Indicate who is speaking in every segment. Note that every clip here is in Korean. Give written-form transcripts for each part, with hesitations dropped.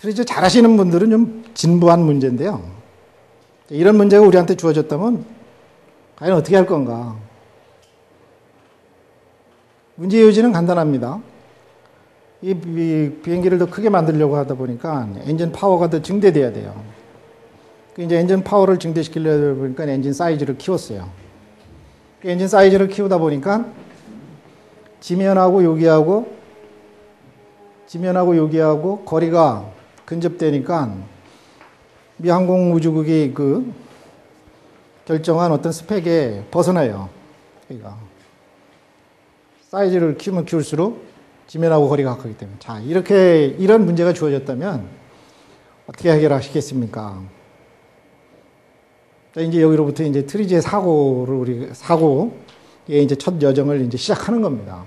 Speaker 1: 그래서 잘하시는 분들은 좀 진부한 문제인데요. 이런 문제가 우리한테 주어졌다면 과연 어떻게 할 건가? 문제 요지는 간단합니다. 이 비행기를 더 크게 만들려고 하다 보니까 엔진 파워가 더 증대돼야 돼요. 이제 엔진 파워를 증대시키려다 보니까 엔진 사이즈를 키웠어요. 엔진 사이즈를 키우다 보니까 지면하고 여기하고 거리가 근접되니까 미 항공우주국이 그 결정한 어떤 스펙에 벗어나요. 그러니까 사이즈를 키우면 키울수록 지면하고 거리가 가깝기 때문에. 자, 이런 문제가 주어졌다면 어떻게 해결하시겠습니까? 자, 이제 여기로부터 이제 트리지의 사고에 이제 첫 여정을 이제 시작하는 겁니다.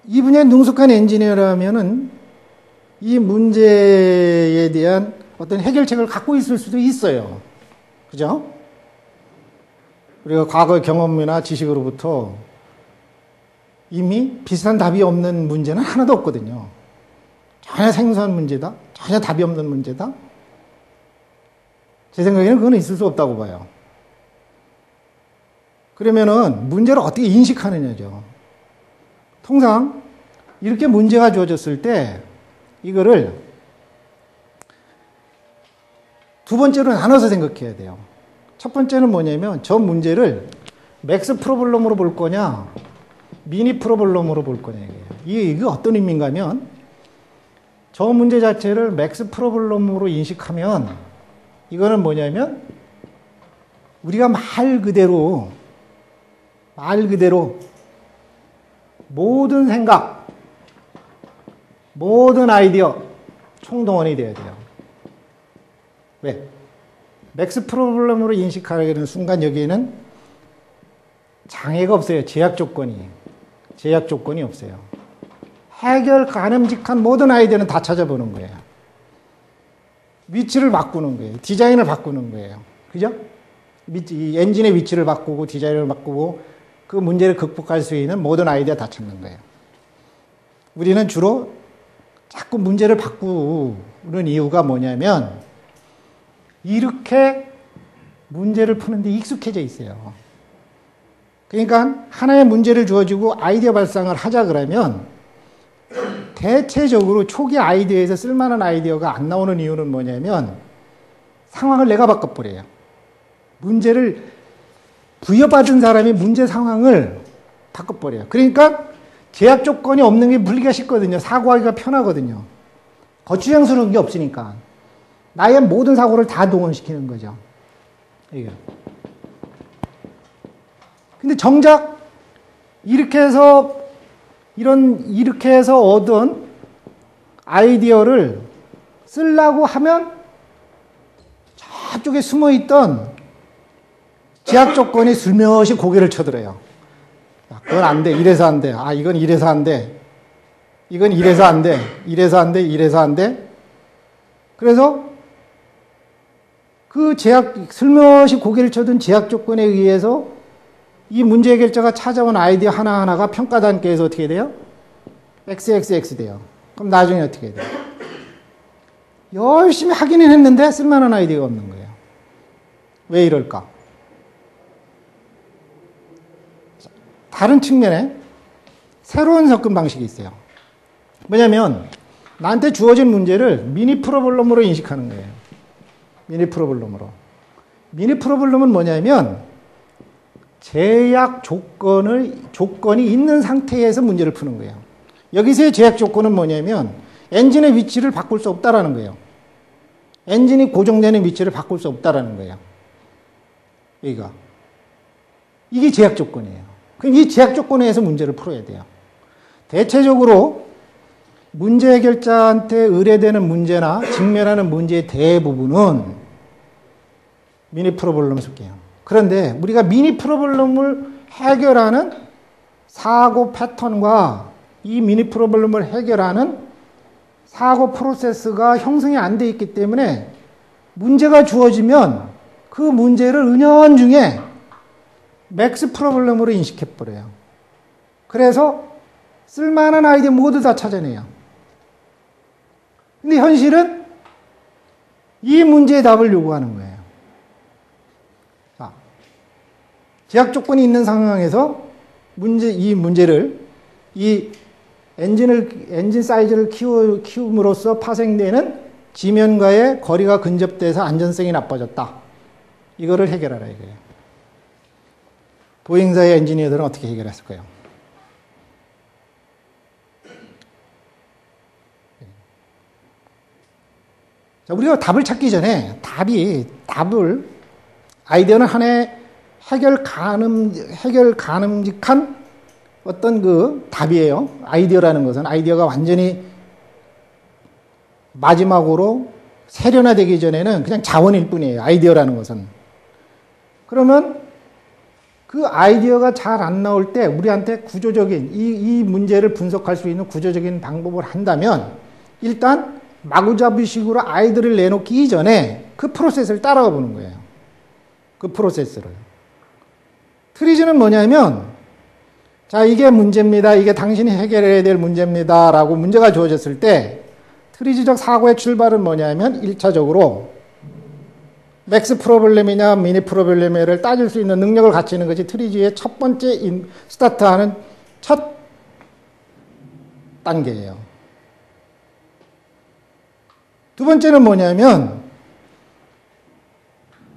Speaker 1: 이 분야에 능숙한 엔지니어라면은 이 문제에 대한 어떤 해결책을 갖고 있을 수도 있어요. 그죠? 우리가 과거의 경험이나 지식으로부터 이미 비슷한 답이 없는 문제는 하나도 없거든요. 전혀 생소한 문제다. 전혀 답이 없는 문제다. 제 생각에는 그건 있을 수 없다고 봐요. 그러면은 문제를 어떻게 인식하느냐죠. 통상 이렇게 문제가 주어졌을 때 이거를 두 번째로 나눠서 생각해야 돼요. 첫 번째는 뭐냐면 저 문제를 맥스 프로블럼으로 볼 거냐 미니 프로블럼으로 볼 거냐 이게 어떤 의미인가 하면 저 문제 자체를 맥스 프로블럼으로 인식하면 이거는 뭐냐면 우리가 말 그대로 모든 생각, 모든 아이디어 총동원이 돼야 돼요. 왜? 맥스 프로블럼으로 인식하려는 순간 여기에는 장애가 없어요. 제약 조건이 없어요. 해결 가능직한 모든 아이디어는 다 찾아보는 거예요. 위치를 바꾸는 거예요. 디자인을 바꾸는 거예요. 그죠? 이 엔진의 위치를 바꾸고 디자인을 바꾸고 그 문제를 극복할 수 있는 모든 아이디어 다 찾는 거예요. 우리는 주로 자꾸 문제를 바꾸는 이유가 뭐냐면 이렇게 문제를 푸는데 익숙해져 있어요. 그러니까 하나의 문제를 주어지고 아이디어 발상을 하자 그러면 대체적으로 초기 아이디어에서 쓸만한 아이디어가 안 나오는 이유는 뭐냐면 상황을 내가 바꿔버려요. 문제를 부여받은 사람이 문제 상황을 바꿔버려요. 그러니까 제약 조건이 없는 게 물리가 쉽거든요. 사고하기가 편하거든요. 거추장스러운 게 없으니까. 나의 모든 사고를 다 동원시키는 거죠. 이게. 근데 정작 이렇게 해서 얻은 아이디어를 쓰려고 하면 저쪽에 숨어있던 제약 조건이 슬며시 고개를 쳐들어요. 그건 안 돼. 이래서 안 돼. 이건 이래서 안 돼. 이건 이래서 안 돼. 이래서 안 돼. 이래서 안 돼. 그래서 그 슬며시 고개를 쳐든 제약 조건에 의해서 이 문제 해결자가 찾아온 아이디어 하나하나가 평가 단계에서 어떻게 돼요? XXX 돼요. 그럼 나중에 어떻게 돼요? 열심히 하기는 했는데 쓸만한 아이디어가 없는 거예요. 왜 이럴까? 다른 측면에 새로운 접근 방식이 있어요. 뭐냐면 나한테 주어진 문제를 미니 프로블럼으로 인식하는 거예요. 미니 프로블럼은 뭐냐면 제약 조건이 있는 상태에서 문제를 푸는 거예요. 여기서의 제약 조건은 뭐냐면 엔진의 위치를 바꿀 수 없다라는 거예요. 엔진이 고정되는 위치를 바꿀 수 없다라는 거예요. 이게 제약 조건이에요. 그럼 이 제약 조건에 의해서 문제를 풀어야 돼요. 대체적으로 문제 해결자한테 의뢰되는 문제나 직면하는 문제의 대부분은 미니 프로블럼을 속해요. 그런데 우리가 미니 프로블럼을 해결하는 사고 패턴과 이 미니 프로블럼을 해결하는 사고 프로세스가 형성이 안 돼 있기 때문에 문제가 주어지면 그 문제를 은연중에 맥스 프로블럼으로 인식해버려요. 그래서 쓸만한 아이디어 모두 다 찾아내요. 근데 현실은 이 문제의 답을 요구하는 거예요. 자, 제약 조건이 있는 상황에서 이 문제를, 이 엔진 사이즈를 키움으로써 파생되는 지면과의 거리가 근접돼서 안전성이 나빠졌다. 이거를 해결하라 이거예요. 보잉사의 엔지니어들은 어떻게 해결했을까요? 자, 우리가 답을 찾기 전에 아이디어는 하나의 해결 가능직한 어떤 그 답이에요. 아이디어라는 것은, 아이디어가 완전히 마지막으로 세련화되기 전에는 그냥 자원일 뿐이에요. 아이디어라는 것은. 그러면 그 아이디어가 잘 안 나올 때 우리한테 구조적인 이 문제를 분석할 수 있는 구조적인 방법을 한다면 일단 마구잡이식으로 아이디어를 내놓기 이전에 그 프로세스를 따라가 보는 거예요. 그 프로세스를. 트리즈는 뭐냐면, 자, 이게 문제입니다. 이게 당신이 해결해야 될 문제입니다. 라고 문제가 주어졌을 때 트리즈적 사고의 출발은 뭐냐면 1차적으로 맥스 프로블렘이냐 미니 프로블렘을 따질 수 있는 능력을 갖추는 것이 트리즈의 첫 번째 스타트하는 첫 단계예요. 두 번째는 뭐냐면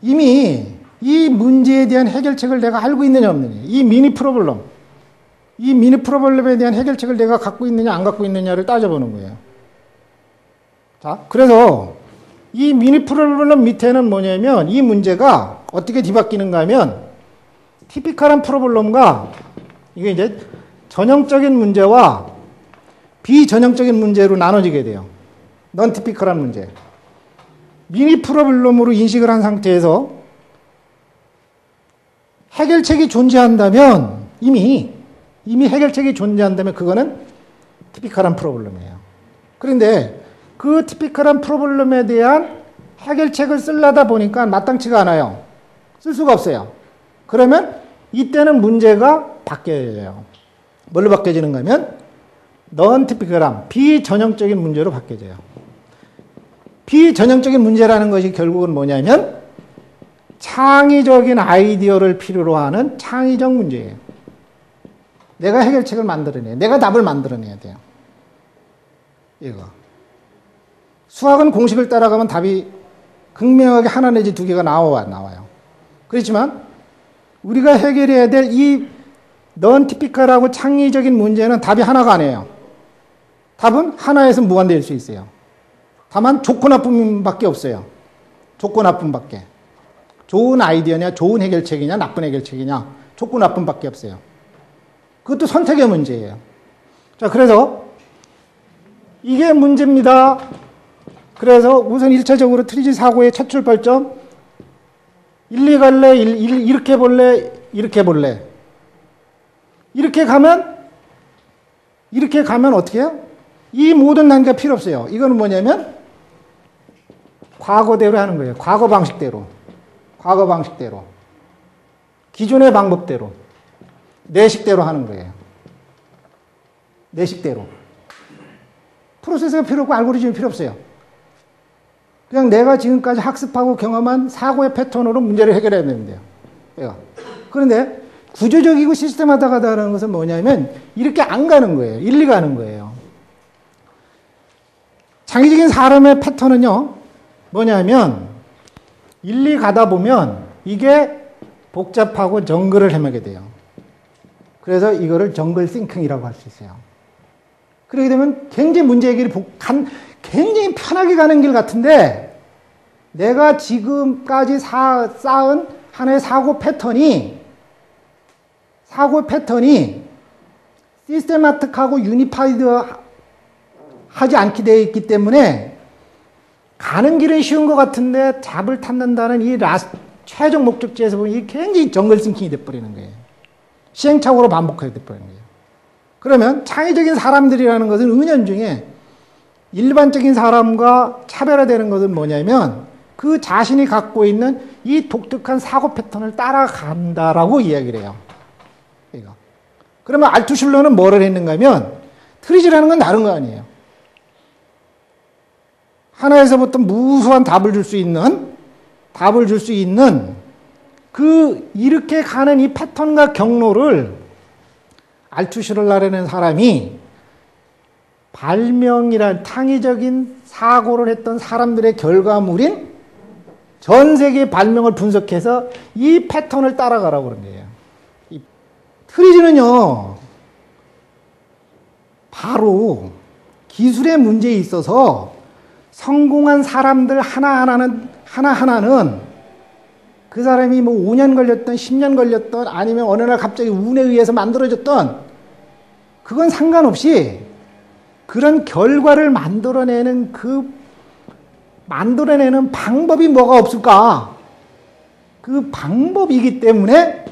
Speaker 1: 이미 이 문제에 대한 해결책을 내가 알고 있느냐 없느냐, 이 미니 프로블렘에 대한 해결책을 내가 갖고 있느냐 안 갖고 있느냐를 따져보는 거예요. 자, 그래서 이 미니 프로블렘 밑에는 뭐냐면 이 문제가 어떻게 뒤바뀌는가 하면 티피컬한 프로블렘과 이게 이제 전형적인 문제와 비전형적인 문제로 나눠지게 돼요. 넌 티피컬한 문제. 미니 프로블렘으로 인식을 한 상태에서 해결책이 존재한다면 이미 해결책이 존재한다면 그거는 티피컬한 프로블렘이에요. 그런데 그 티피컬한 프로블렘에 대한 해결책을 쓰려다 보니까 마땅치가 않아요. 쓸 수가 없어요. 그러면 이때는 문제가 바뀌어져요. 뭘로 바뀌어지는가 하면 넌 티피컬한 비전형적인 문제로 바뀌어져요. 비전형적인 문제라는 것이 결국은 뭐냐면 창의적인 아이디어를 필요로 하는 창의적 문제예요. 내가 해결책을 만들어내야, 내가 답을 만들어내야 돼요. 이거. 수학은 공식을 따라가면 답이 극명하게 하나 내지 두 개가 나와요. 그렇지만 우리가 해결해야 될 이 넌 티피컬하고 창의적인 문제는 답이 하나가 아니에요. 답은 하나에서 무한대일 수 있어요. 다만 좋고 나쁨밖에 없어요. 좋고 나쁨밖에. 좋은 아이디어냐, 좋은 해결책이냐, 나쁜 해결책이냐, 좋고 나쁨밖에 없어요. 그것도 선택의 문제예요. 자, 그래서 이게 문제입니다. 그래서 우선 1차적으로 트리즈 사고의 첫 출발점, 일리 갈래, 이렇게 볼래, 이렇게 볼래. 이렇게 가면 어떻게 해요? 이 모든 단계가 필요 없어요. 이거는 뭐냐면 과거대로 하는 거예요. 과거 방식대로. 기존의 방법대로. 내식대로 하는 거예요. 내식대로. 프로세스가 필요 없고 알고리즘이 필요 없어요. 그냥 내가 지금까지 학습하고 경험한 사고의 패턴으로 문제를 해결해야 되는데요. 그런데 구조적이고 시스템화하다는 것은 뭐냐면 이렇게 안 가는 거예요. 일리 가는 거예요. 창의적인 사람의 패턴은요, 뭐냐면 일리 가다 보면 이게 복잡하고 정글을 헤매게 돼요. 그래서 이거를 정글 싱킹이라고 할 수 있어요. 그렇게 되면 굉장히 문제 해결이 굉장히 편하게 가는 길 같은데 내가 지금까지 쌓은 하나의 사고 패턴이 시스테마틱하고 유니파이드 하지 않게 되어 있기 때문에 가는 길은 쉬운 것 같은데 잡을 탔는다는 이 최종 목적지에서 보면 이게 굉장히 정글 싱킹이 돼버리는 거예요. 시행착오로 반복하게 돼버리는 거예요. 그러면 창의적인 사람들이라는 것은 은연중에 일반적인 사람과 차별화되는 것은 뭐냐면 그 자신이 갖고 있는 이 독특한 사고 패턴을 따라간다라고 이야기를 해요. 그러면 알투슐러는 뭐를 했는가 하면 트리즈라는 건 다른 거 아니에요. 하나에서부터 무수한 답을 줄 수 있는 그 이렇게 가는 이 패턴과 경로를 알투슐러라는 사람이 발명이란 창의적인 사고를 했던 사람들의 결과물인 전 세계의 발명을 분석해서 이 패턴을 따라가라고 그런 거예요. 이 트리즈는요, 바로 기술의 문제에 있어서 성공한 사람들 하나하나는 그 사람이 뭐 5년 걸렸던 10년 걸렸던 아니면 어느 날 갑자기 운에 의해서 만들어졌던 그건 상관없이 그런 결과를 만들어내는 방법이 뭐가 없을까? 그 방법이기 때문에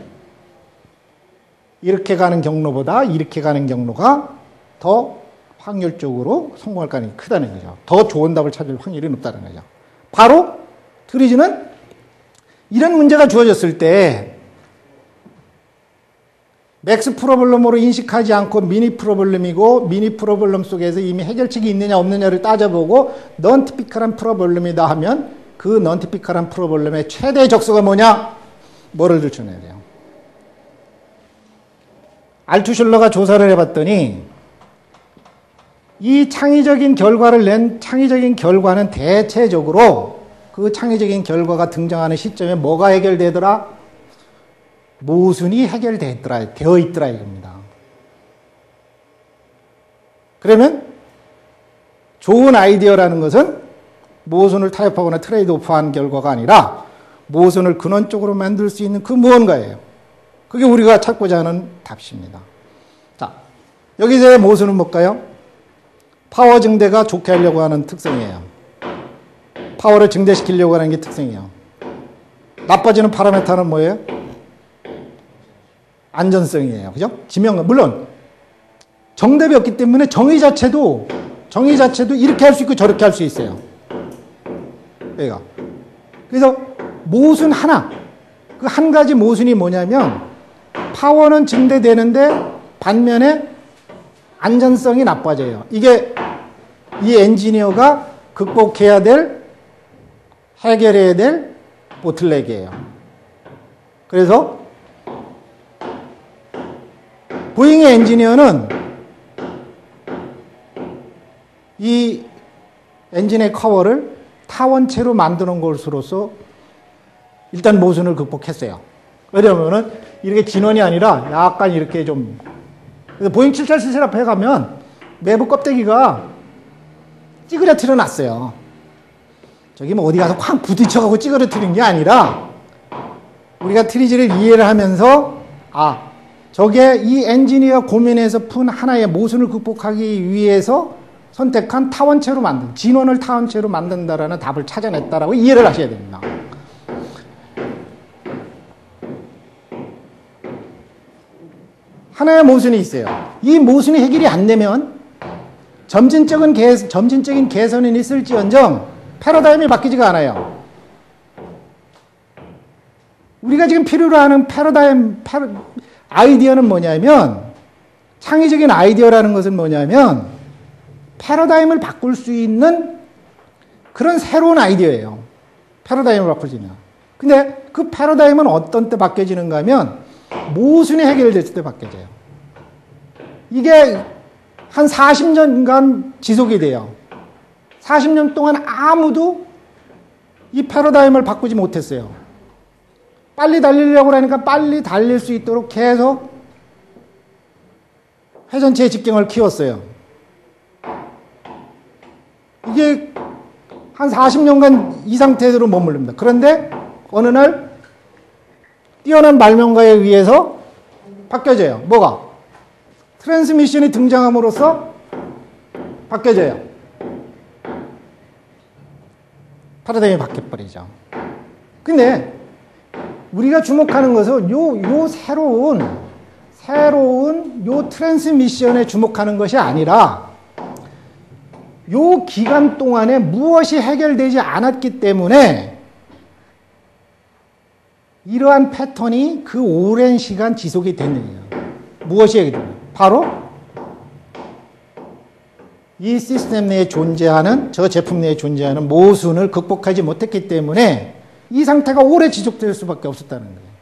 Speaker 1: 이렇게 가는 경로보다 이렇게 가는 경로가 더 확률적으로 성공할 가능성이 크다는 거죠. 더 좋은 답을 찾을 확률이 높다는 거죠. 바로 트리즈는 이런 문제가 주어졌을 때 맥스 프로블럼으로 인식하지 않고 미니 프로블럼이고 미니 프로블럼 속에서 이미 해결책이 있느냐 없느냐를 따져보고 넌티피컬한 프로블럼이다 하면 그 넌티피컬한 프로블럼의 최대 적수가 뭐냐? 뭐를 들춰내야 돼요. 알투슐러가 조사를 해봤더니 이 창의적인 결과를 낸 창의적인 결과는 대체적으로 그 창의적인 결과가 등장하는 시점에 뭐가 해결되더라? 모순이 되어 있더라 이겁니다. 그러면 좋은 아이디어라는 것은 모순을 타협하거나 트레이드 오프한 결과가 아니라 모순을 근원적으로 만들 수 있는 그 무언가예요. 그게 우리가 찾고자 하는 답입니다. 자, 여기서의 모순은 뭘까요? 파워 증대가 좋게 하려고 하는 특성이에요. 파워를 증대시키려고 하는 게 특성이에요. 나빠지는 파라미터는 뭐예요? 안전성이에요. 그죠? 지명, 물론 정답이 없기 때문에 정의 자체도 이렇게 할 수 있고 저렇게 할 수 있어요. 얘가. 그래서 모순 하나, 그 한 가지 모순이 뭐냐면 파워는 증대되는데 반면에 안전성이 나빠져요. 이게 이 엔지니어가 해결해야 될 보틀넥이에요. 그래서 보잉의 엔지니어는 이 엔진의 커버를 타원체로 만드는 것으로서 일단 모순을 극복했어요. 왜냐하면 이렇게 진원이 아니라 약간 이렇게 좀. 그래서 보잉 777 앞에 가면 내부 껍데기가 찌그러뜨려 놨어요. 저기 뭐 어디 가서 쾅 부딪혀가고 찌그러뜨린 게 아니라 우리가 트리즈를 이해를 하면서 저게 이 엔지니어 고민해서 푼 하나의 모순을 극복하기 위해서 선택한 진원을 타원체로 만든다라는 답을 찾아냈다라고 이해를 하셔야 됩니다. 하나의 모순이 있어요. 이 모순이 해결이 안 되면 점진적인 개선은 있을지언정 패러다임이 바뀌지가 않아요. 우리가 지금 필요로 하는 아이디어는 뭐냐면, 창의적인 아이디어라는 것은 뭐냐면 패러다임을 바꿀 수 있는 그런 새로운 아이디어예요. 패러다임을 바꿀 수 있는. 근데 그 패러다임은 어떤 때 바뀌어지는가 하면 모순이 해결됐을 때 바뀌어져요. 이게 한 40년간 지속이 돼요. 40년 동안 아무도 이 패러다임을 바꾸지 못했어요. 빨리 달리려고 하니까 빨리 달릴 수 있도록 계속 회전체의 직경을 키웠어요. 이게 한 40년간 이 상태로 머무릅니다. 그런데 어느 날 뛰어난 발명가에 의해서 바뀌어져요. 뭐가? 트랜스미션이 등장함으로써 바뀌어져요. 패러다임이 바뀌어버리죠. 근데 우리가 주목하는 것은 요 새로운 요 트랜스미션에 주목하는 것이 아니라 요 기간 동안에 무엇이 해결되지 않았기 때문에 이러한 패턴이 그 오랜 시간 지속이 됐느냐. 무엇이 해결돼요? 바로 이 시스템 내에 존재하는, 저 제품 내에 존재하는 모순을 극복하지 못했기 때문에 이 상태가 오래 지속될 수밖에 없었다는 거예요.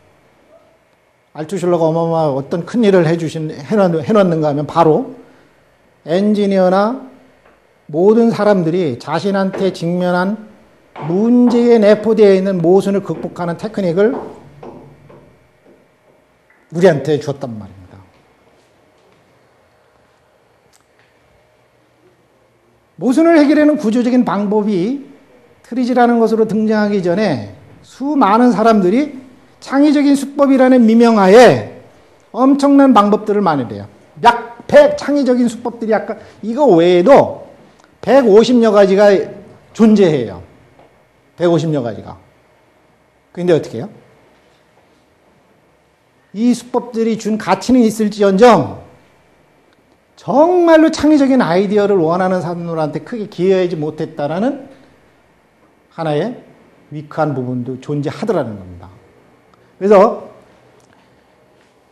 Speaker 1: 알투슐러가 어마어마한 어떤 큰 일을 해놨는가 하면 바로 엔지니어나 모든 사람들이 자신한테 직면한 문제에 내포되어 있는 모순을 극복하는 테크닉을 우리한테 주었단 말입니다. 모순을 해결하는 구조적인 방법이 트리지라는 것으로 등장하기 전에 수많은 사람들이 창의적인 수법이라는 미명하에 엄청난 방법들을 만들어요. 약 100 창의적인 수법들이 아까 이거 외에도 150여 가지가 존재해요. 150여 가지가. 근데 어떻게 해요? 이 수법들이 준 가치는 있을지언정 정말로 창의적인 아이디어를 원하는 사람들한테 크게 기여하지 못했다라는 하나의 위크한 부분도 존재하더라는 겁니다. 그래서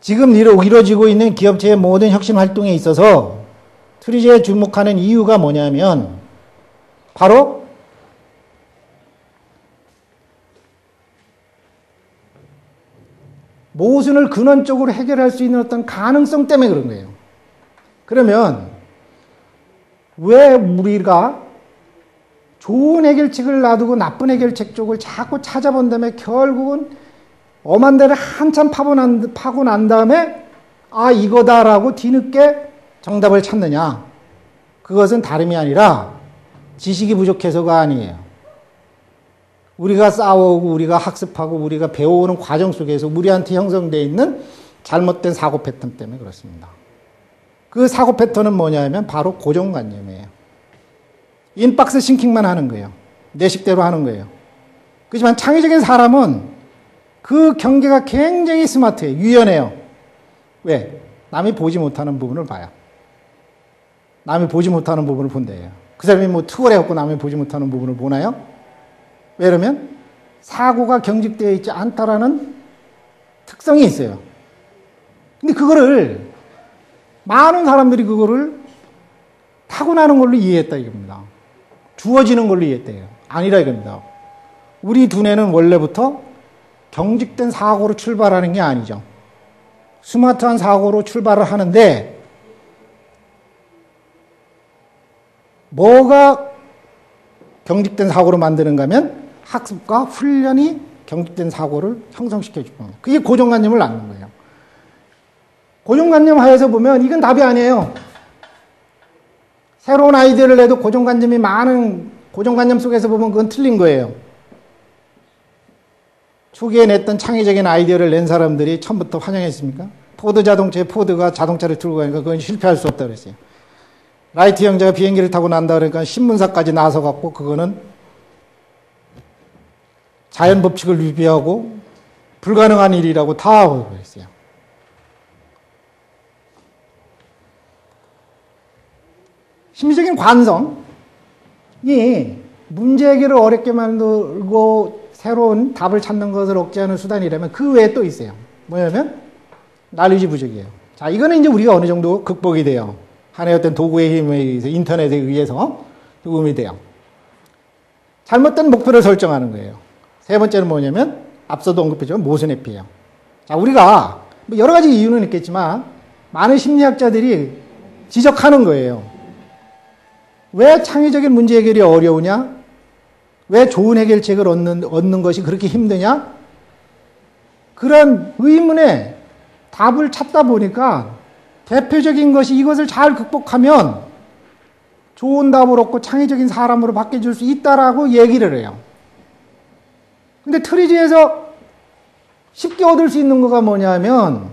Speaker 1: 지금 이루어지고 있는 기업체의 모든 혁신 활동에 있어서 트리지에 주목하는 이유가 뭐냐면 바로 모순을 근원적으로 해결할 수 있는 어떤 가능성 때문에 그런 거예요. 그러면 왜 우리가 좋은 해결책을 놔두고 나쁜 해결책 쪽을 자꾸 찾아본다음에 결국은 엄한 데를 한참 파고 난 다음에 아 이거다라고 뒤늦게 정답을 찾느냐. 그것은 다름이 아니라 지식이 부족해서가 아니에요. 우리가 싸우고 우리가 학습하고 우리가 배워오는 과정 속에서 우리한테 형성되어 있는 잘못된 사고 패턴 때문에 그렇습니다. 그 사고 패턴은 뭐냐면 바로 고정관념이에요. 인박스 싱킹만 하는 거예요. 내 식대로 하는 거예요. 그렇지만 창의적인 사람은 그 경계가 굉장히 스마트해요. 유연해요. 왜? 남이 보지 못하는 부분을 봐요. 남이 보지 못하는 부분을 본대요. 그 사람이 뭐 탁월해갖고 남이 보지 못하는 부분을 보나요? 왜냐면 사고가 경직되어 있지 않다라는 특성이 있어요. 근데 그거를 많은 사람들이 그거를 타고나는 걸로 이해했다 이겁니다. 주어지는 걸로 이해했대요. 아니라 이겁니다. 우리 두뇌는 원래부터 경직된 사고로 출발하는 게 아니죠. 스마트한 사고로 출발을 하는데 뭐가 경직된 사고로 만드는가 하면 학습과 훈련이 경직된 사고를 형성시켜 줄 겁니다. 그게 고정관념을 낳는 거예요. 고정관념 하에서 보면 이건 답이 아니에요. 새로운 아이디어를 내도 고정관념이 많은 고정관념 속에서 보면 그건 틀린 거예요. 초기에 냈던 창의적인 아이디어를 낸 사람들이 처음부터 환영했습니까? 포드 자동차에 포드가 자동차를 들고 가니까 그건 실패할 수 없다 그랬어요. 라이트 형제가 비행기를 타고 난다 그러니까 신문사까지 나서 갖고 그거는 자연 법칙을 위배하고 불가능한 일이라고 다 그랬어요. 심리적인 관성이 문제 해결을 어렵게 만들고 새로운 답을 찾는 것을 억제하는 수단이라면 그 외에 또 있어요. 뭐냐면 날리지 부족이에요. 자, 이거는 이제 우리가 어느 정도 극복이 돼요. 하나의 어떤 도구의 힘에 의해서, 인터넷에 의해서 도움이 돼요. 잘못된 목표를 설정하는 거예요. 세 번째는 뭐냐면 앞서도 언급했지만 모순회피예요. 자, 우리가 여러 가지 이유는 있겠지만 많은 심리학자들이 지적하는 거예요. 왜 창의적인 문제 해결이 어려우냐? 왜 좋은 해결책을 얻는 것이 그렇게 힘드냐? 그런 의문에 답을 찾다 보니까 대표적인 것이 이것을 잘 극복하면 좋은 답을 얻고 창의적인 사람으로 바뀌어줄 수 있다라고 얘기를 해요. 근데 트리지에서 쉽게 얻을 수 있는 거가 뭐냐면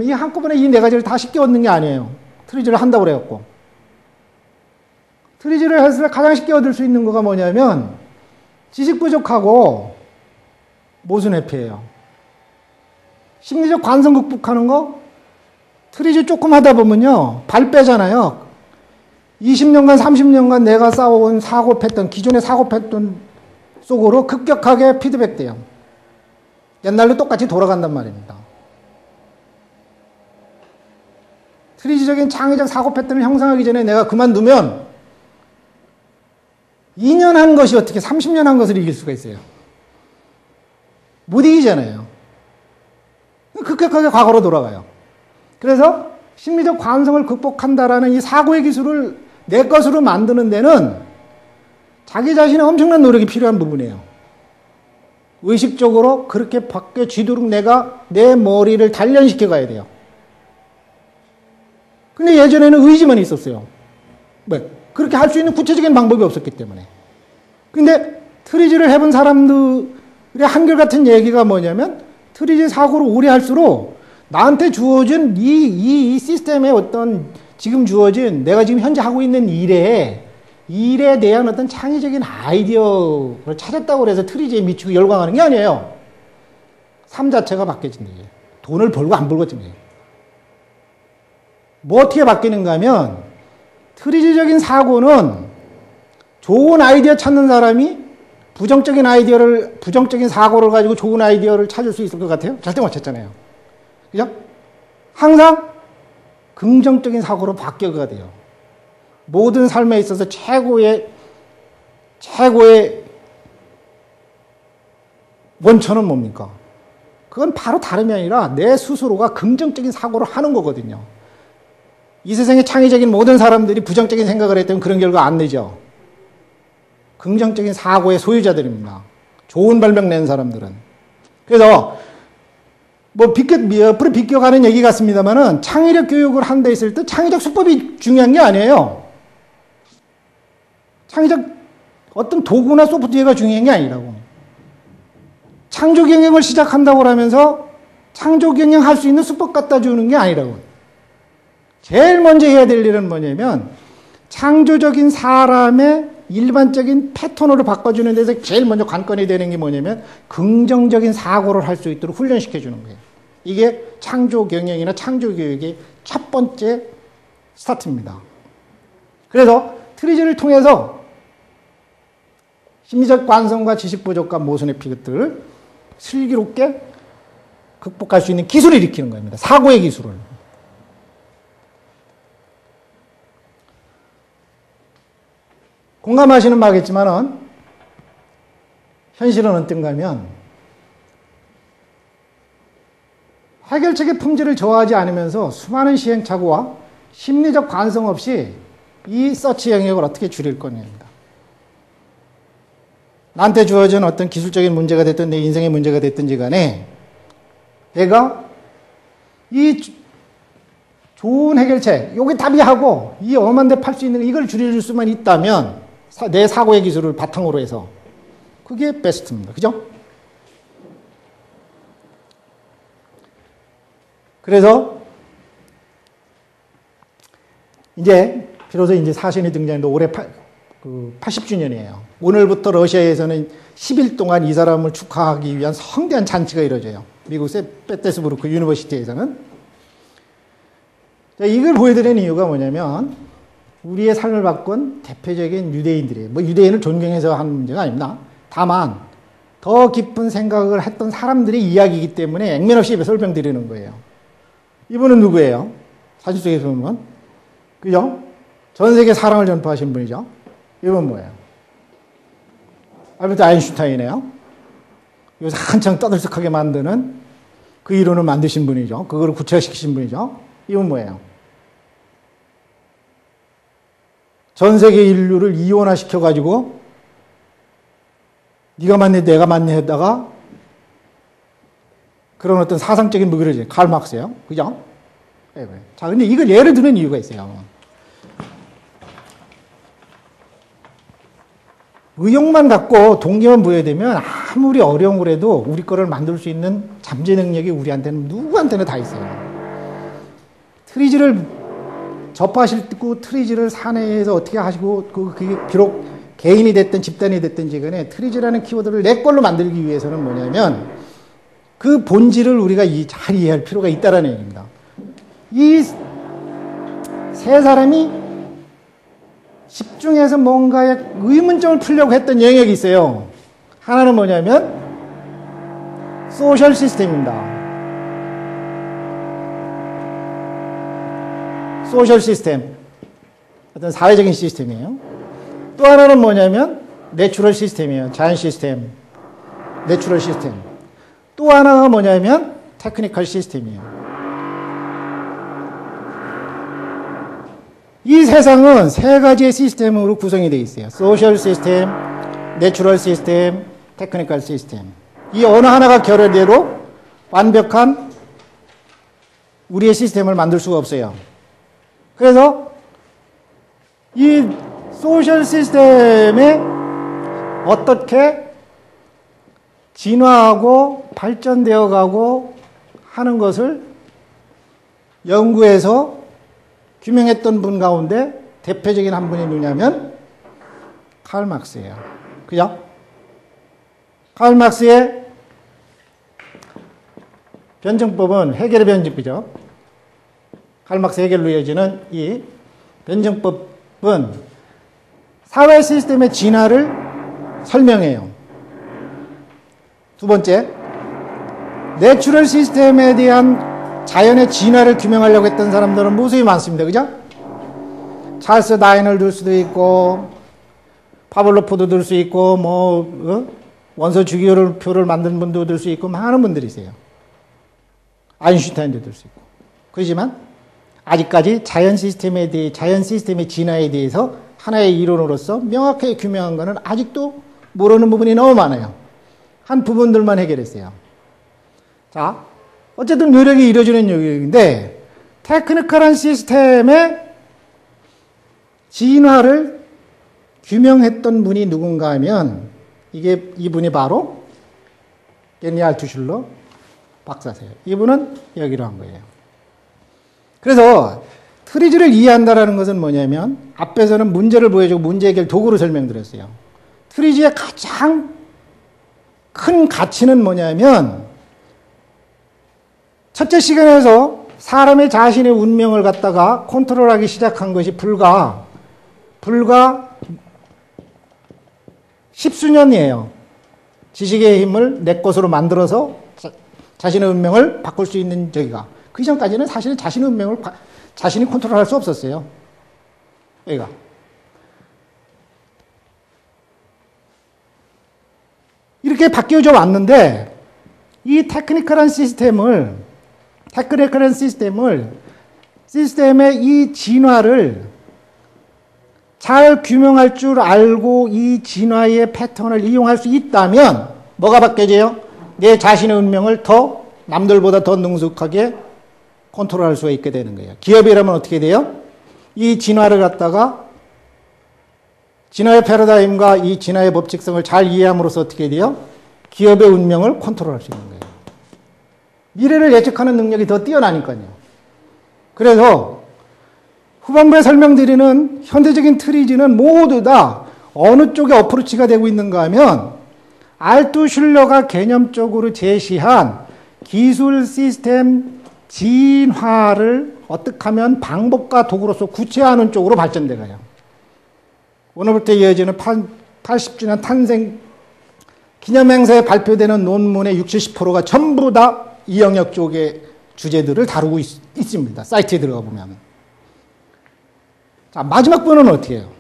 Speaker 1: 이 한꺼번에 이 네 가지를 다 쉽게 얻는 게 아니에요. 트리지를 한다고 그래갖고. 트리지를 해서 가장 쉽게 얻을 수 있는 거가 뭐냐면 지식 부족하고 모순회피예요. 심리적 관성 극복하는 거 트리지 조금 하다 보면요 발 빼잖아요. 20년간 30년간 내가 쌓아온 사고 패턴, 기존의 사고 패턴 속으로 급격하게 피드백돼요. 옛날로 똑같이 돌아간단 말입니다. 트리지적인 창의적 사고 패턴을 형성하기 전에 내가 그만두면 2년 한 것이 어떻게 30년 한 것을 이길 수가 있어요? 못 이기잖아요. 급격하게 과거로 돌아가요. 그래서 심리적 관성을 극복한다라는 이 사고의 기술을 내 것으로 만드는 데는 자기 자신의 엄청난 노력이 필요한 부분이에요. 의식적으로 그렇게 바뀌어지도록 내가 내 머리를 단련시켜 가야 돼요. 근데 예전에는 의지만 있었어요. 왜? 그렇게 할 수 있는 구체적인 방법이 없었기 때문에. 근데 트리지를 해본 사람들의 한결같은 얘기가 뭐냐면 트리지 사고를 오래 할수록 나한테 주어진 이 시스템의 어떤 지금 주어진 내가 지금 현재 하고 있는 일에 대한 어떤 창의적인 아이디어를 찾았다고 해서 트리지에 미치고 열광하는 게 아니에요. 삶 자체가 바뀌어진다. 돈을 벌고 안 벌고 좀. 뭐 어떻게 바뀌는가 하면 트리지적인 사고는 좋은 아이디어 찾는 사람이 부정적인 사고를 가지고 좋은 아이디어를 찾을 수 있을 것 같아요? 절대 못 찾잖아요. 그죠? 항상 긍정적인 사고로 바뀌어가 돼요. 모든 삶에 있어서 최고의 원천은 뭡니까? 그건 바로 다름이 아니라 내 스스로가 긍정적인 사고를 하는 거거든요. 이 세상의 창의적인 모든 사람들이 부정적인 생각을 했다면 그런 결과 안 내죠. 긍정적인 사고의 소유자들입니다. 좋은 발명 낸 사람들은. 그래서 옆으로 비껴가는 얘기 같습니다만은 창의력 교육을 한 데 있을 때 창의적 수법이 중요한 게 아니에요. 창의적 어떤 도구나 소프트웨어가 중요한 게 아니라고. 창조 경영을 시작한다고 하면서 창조 경영 할 수 있는 수법 갖다 주는 게 아니라고. 제일 먼저 해야 될 일은 뭐냐면 창조적인 사람의 일반적인 패턴으로 바꿔주는 데서 제일 먼저 관건이 되는 게 뭐냐면 긍정적인 사고를 할 수 있도록 훈련시켜 주는 거예요. 이게 창조 경영이나 창조 교육의 첫 번째 스타트입니다. 그래서 트리지를 통해서 심리적 관성과 지식 부족과 모순의 피것들을 슬기롭게 극복할 수 있는 기술을 일으키는 겁니다. 사고의 기술을. 공감하시는 바겠지만은 현실은 어떤가 하면 해결책의 품질을 저하지 않으면서 수많은 시행착오와 심리적 관성 없이 이 서치 영역을 어떻게 줄일 거냐입니다. 나한테 주어진 어떤 기술적인 문제가 됐든 내 인생의 문제가 됐든지 간에 내가 이 좋은 해결책, 요게 답이하고 이 엄한 데 팔 수 있는 이걸 줄일 수만 있다면 내 사고의 기술을 바탕으로 해서 그게 베스트입니다. 그죠? 그래서 이제 비로소 이제 사신이 등장했는데 올해 80주년이에요. 오늘부터 러시아에서는 10일 동안 이 사람을 축하하기 위한 성대한 잔치가 이루어져요. 미국 세페테스부르크 유니버시티에서는. 이걸 보여드리는 이유가 뭐냐면 우리의 삶을 바꾼 대표적인 유대인들이에요. 유대인을 존경해서 하는 문제가 아닙니다. 다만 더 깊은 생각을 했던 사람들의 이야기이기 때문에 액면 없이 설명드리는 거예요. 이분은 누구예요? 사실 속에서 보면 그죠? 전 세계 사랑을 전파하신 분이죠. 이분 뭐예요? 알버트 아인슈타인이에요. 요새 한창 떠들썩하게 만드는 그 이론을 만드신 분이죠. 그걸 구체화시키신 분이죠. 이분 뭐예요? 전 세계 인류를 이원화시켜가지고 네가 맞네 내가 맞네 했다가 그런 어떤 사상적인 무기를 칼 막스예요. 그죠? 네. 자, 근데 이걸 예를 드는 이유가 있어요. 의욕만 갖고 동기만 부여되면 아무리 어려운 거라도 우리 거를 만들 수 있는 잠재 능력이 우리한테는 누구한테나 다 있어요. 트리지를 접하시고 트리지를 사내에서 어떻게 하시고 그게 비록 개인이 됐든 집단이 됐든지 간에 트리지라는 키워드를 내 걸로 만들기 위해서는 뭐냐면 그 본질을 우리가 잘 이해할 필요가 있다는 얘기입니다. 이 세 사람이 집중해서 뭔가의 의문점을 풀려고 했던 영역이 있어요. 하나는 뭐냐면 소셜 시스템입니다. 소셜 시스템, 어떤 사회적인 시스템이에요. 또 하나는 뭐냐면 내추럴 시스템이에요. 자연 시스템, 내추럴 시스템. 또 하나가 뭐냐면 테크니컬 시스템이에요. 이 세상은 세 가지의 시스템으로 구성이 되어 있어요. 소셜 시스템, 내추럴 시스템, 테크니컬 시스템. 이 어느 하나가 결여돼도 완벽한 우리의 시스템을 만들 수가 없어요. 그래서 이 소셜 시스템에 어떻게 진화하고 발전되어 가고 하는 것을 연구해서 규명했던 분 가운데 대표적인 한 분이 누구냐면 칼 막스예요. 그죠? 칼 막스의 변증법은 해겔의 변증법이죠. 칼 막스 해겔로 이어지는 이 변증법은 사회 시스템의 진화를 설명해요. 두 번째, 내추럴 시스템에 대한 자연의 진화를 규명하려고 했던 사람들은 무수히 많습니다. 그죠? 찰스 다윈을 들 수도 있고, 파블로프도 들 수 있고, 원소 주기율표를 만든 분도 들 수 있고, 많은 분들이세요. 아인슈타인도 들 수 있고. 그렇지만, 아직까지 자연 시스템의 진화에 대해서 하나의 이론으로서 명확하게 규명한 것은 아직도 모르는 부분이 너무 많아요. 한 부분들만 해결했어요. 자, 어쨌든 노력이 이루어지는 영역인데, 테크니컬한 시스템의 진화를 규명했던 분이 누군가 하면, 이분이 바로 게니 알투슐러 박사세요. 이분은 여기로 한 거예요. 그래서 트리즈를 이해한다라는 것은 뭐냐면, 앞에서는 문제를 보여주고 문제 해결 도구로 설명드렸어요. 트리즈의 가장 큰 가치는 뭐냐면, 첫째 시간에서 사람의 자신의 운명을 갖다가 컨트롤하기 시작한 것이 불과 십수년이에요. 지식의 힘을 내 것으로 만들어서 자신의 운명을 바꿀 수 있는 저기가. 그 이전까지는 사실은 자신의 운명을 자신이 컨트롤할 수 없었어요. 여기가. 이렇게 바뀌어져 왔는데, 이 테크니컬한 시스템의 이 진화를 잘 규명할 줄 알고 이 진화의 패턴을 이용할 수 있다면 뭐가 바뀌어져요? 내 자신의 운명을 더 남들보다 더 능숙하게 컨트롤할 수가 있게 되는 거예요. 기업이라면 어떻게 돼요? 이 진화를 갖다가 진화의 패러다임과 이 진화의 법칙성을 잘 이해함으로써 어떻게 돼요? 기업의 운명을 컨트롤할 수 있는 거예요. 미래를 예측하는 능력이 더 뛰어나니까요. 그래서 후반부에 설명드리는 현대적인 트리즈는 모두 다 어느 쪽에 어프로치가 되고 있는가 하면 알투슐러가 개념적으로 제시한 기술 시스템 진화를 어떻게 하면 방법과 도구로서 구체화하는 쪽으로 발전돼 가요. 오늘부터 이어지는 80주년 탄생 기념행사에 발표되는 논문의 60, 70%가 전부 다 이 영역 쪽의 주제들을 다루고 있습니다. 사이트에 들어가 보면. 자, 마지막 부분은 어떻게 해요?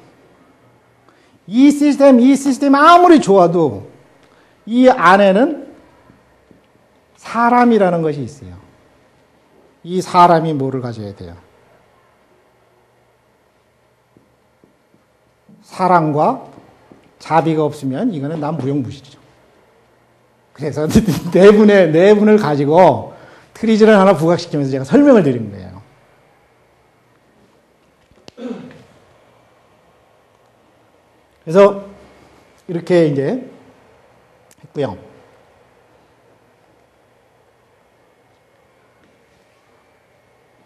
Speaker 1: 이 시스템 아무리 좋아도 이 안에는 사람이라는 것이 있어요. 이 사람이 뭐를 가져야 돼요? 사랑과 자비가 없으면 이거는 난 무용무실이죠. 그래서 네 분을 가지고 트리즈를 하나 부각시키면서 제가 설명을 드린 거예요. 그래서 이렇게 이제 했고요.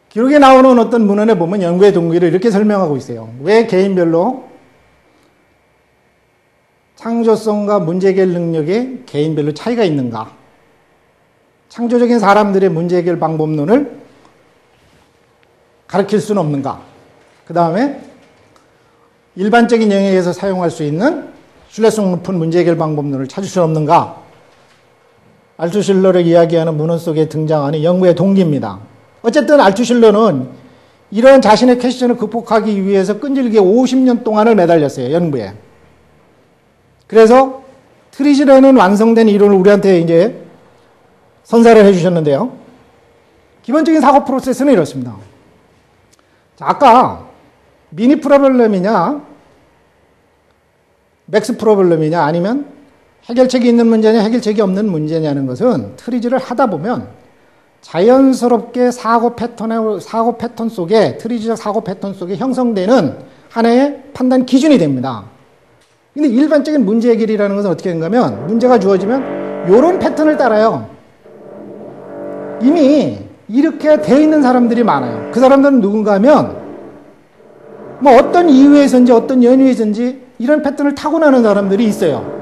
Speaker 1: 기록에 나오는 어떤 문헌에 보면 연구의 동기를 이렇게 설명하고 있어요. 왜 개인별로 창조성과 문제 해결 능력에 개인별로 차이가 있는가? 창조적인 사람들의 문제 해결 방법론을 가르칠 수는 없는가? 그 다음에 일반적인 영역에서 사용할 수 있는 신뢰성 높은 문제 해결 방법론을 찾을 수는 없는가? 알투슐러를 이야기하는 문헌 속에 등장하는 연구의 동기입니다. 어쨌든 알투슐러는 이런 자신의 퀘스천을 극복하기 위해서 끈질기게 50년 동안을 매달렸어요. 연구에. 그래서 트리즈라는 완성된 이론을 우리한테 이제 선사를 해주셨는데요. 기본적인 사고 프로세스는 이렇습니다. 자, 아까 미니 프로블럼이냐, 맥스 프로블럼이냐, 아니면 해결책이 있는 문제냐, 해결책이 없는 문제냐는 것은 트리즈를 하다 보면 자연스럽게 사고 패턴 속에, 트리즈적 사고 패턴 속에 형성되는 하나의 판단 기준이 됩니다. 근데 일반적인 문제 해결이라는 것은 어떻게 하는가면, 문제가 주어지면 이런 패턴을 따라요. 이미 이렇게 돼 있는 사람들이 많아요. 그 사람들은 누군가 하면, 뭐 어떤 이유에서인지 어떤 연유에서인지 이런 패턴을 타고나는 사람들이 있어요.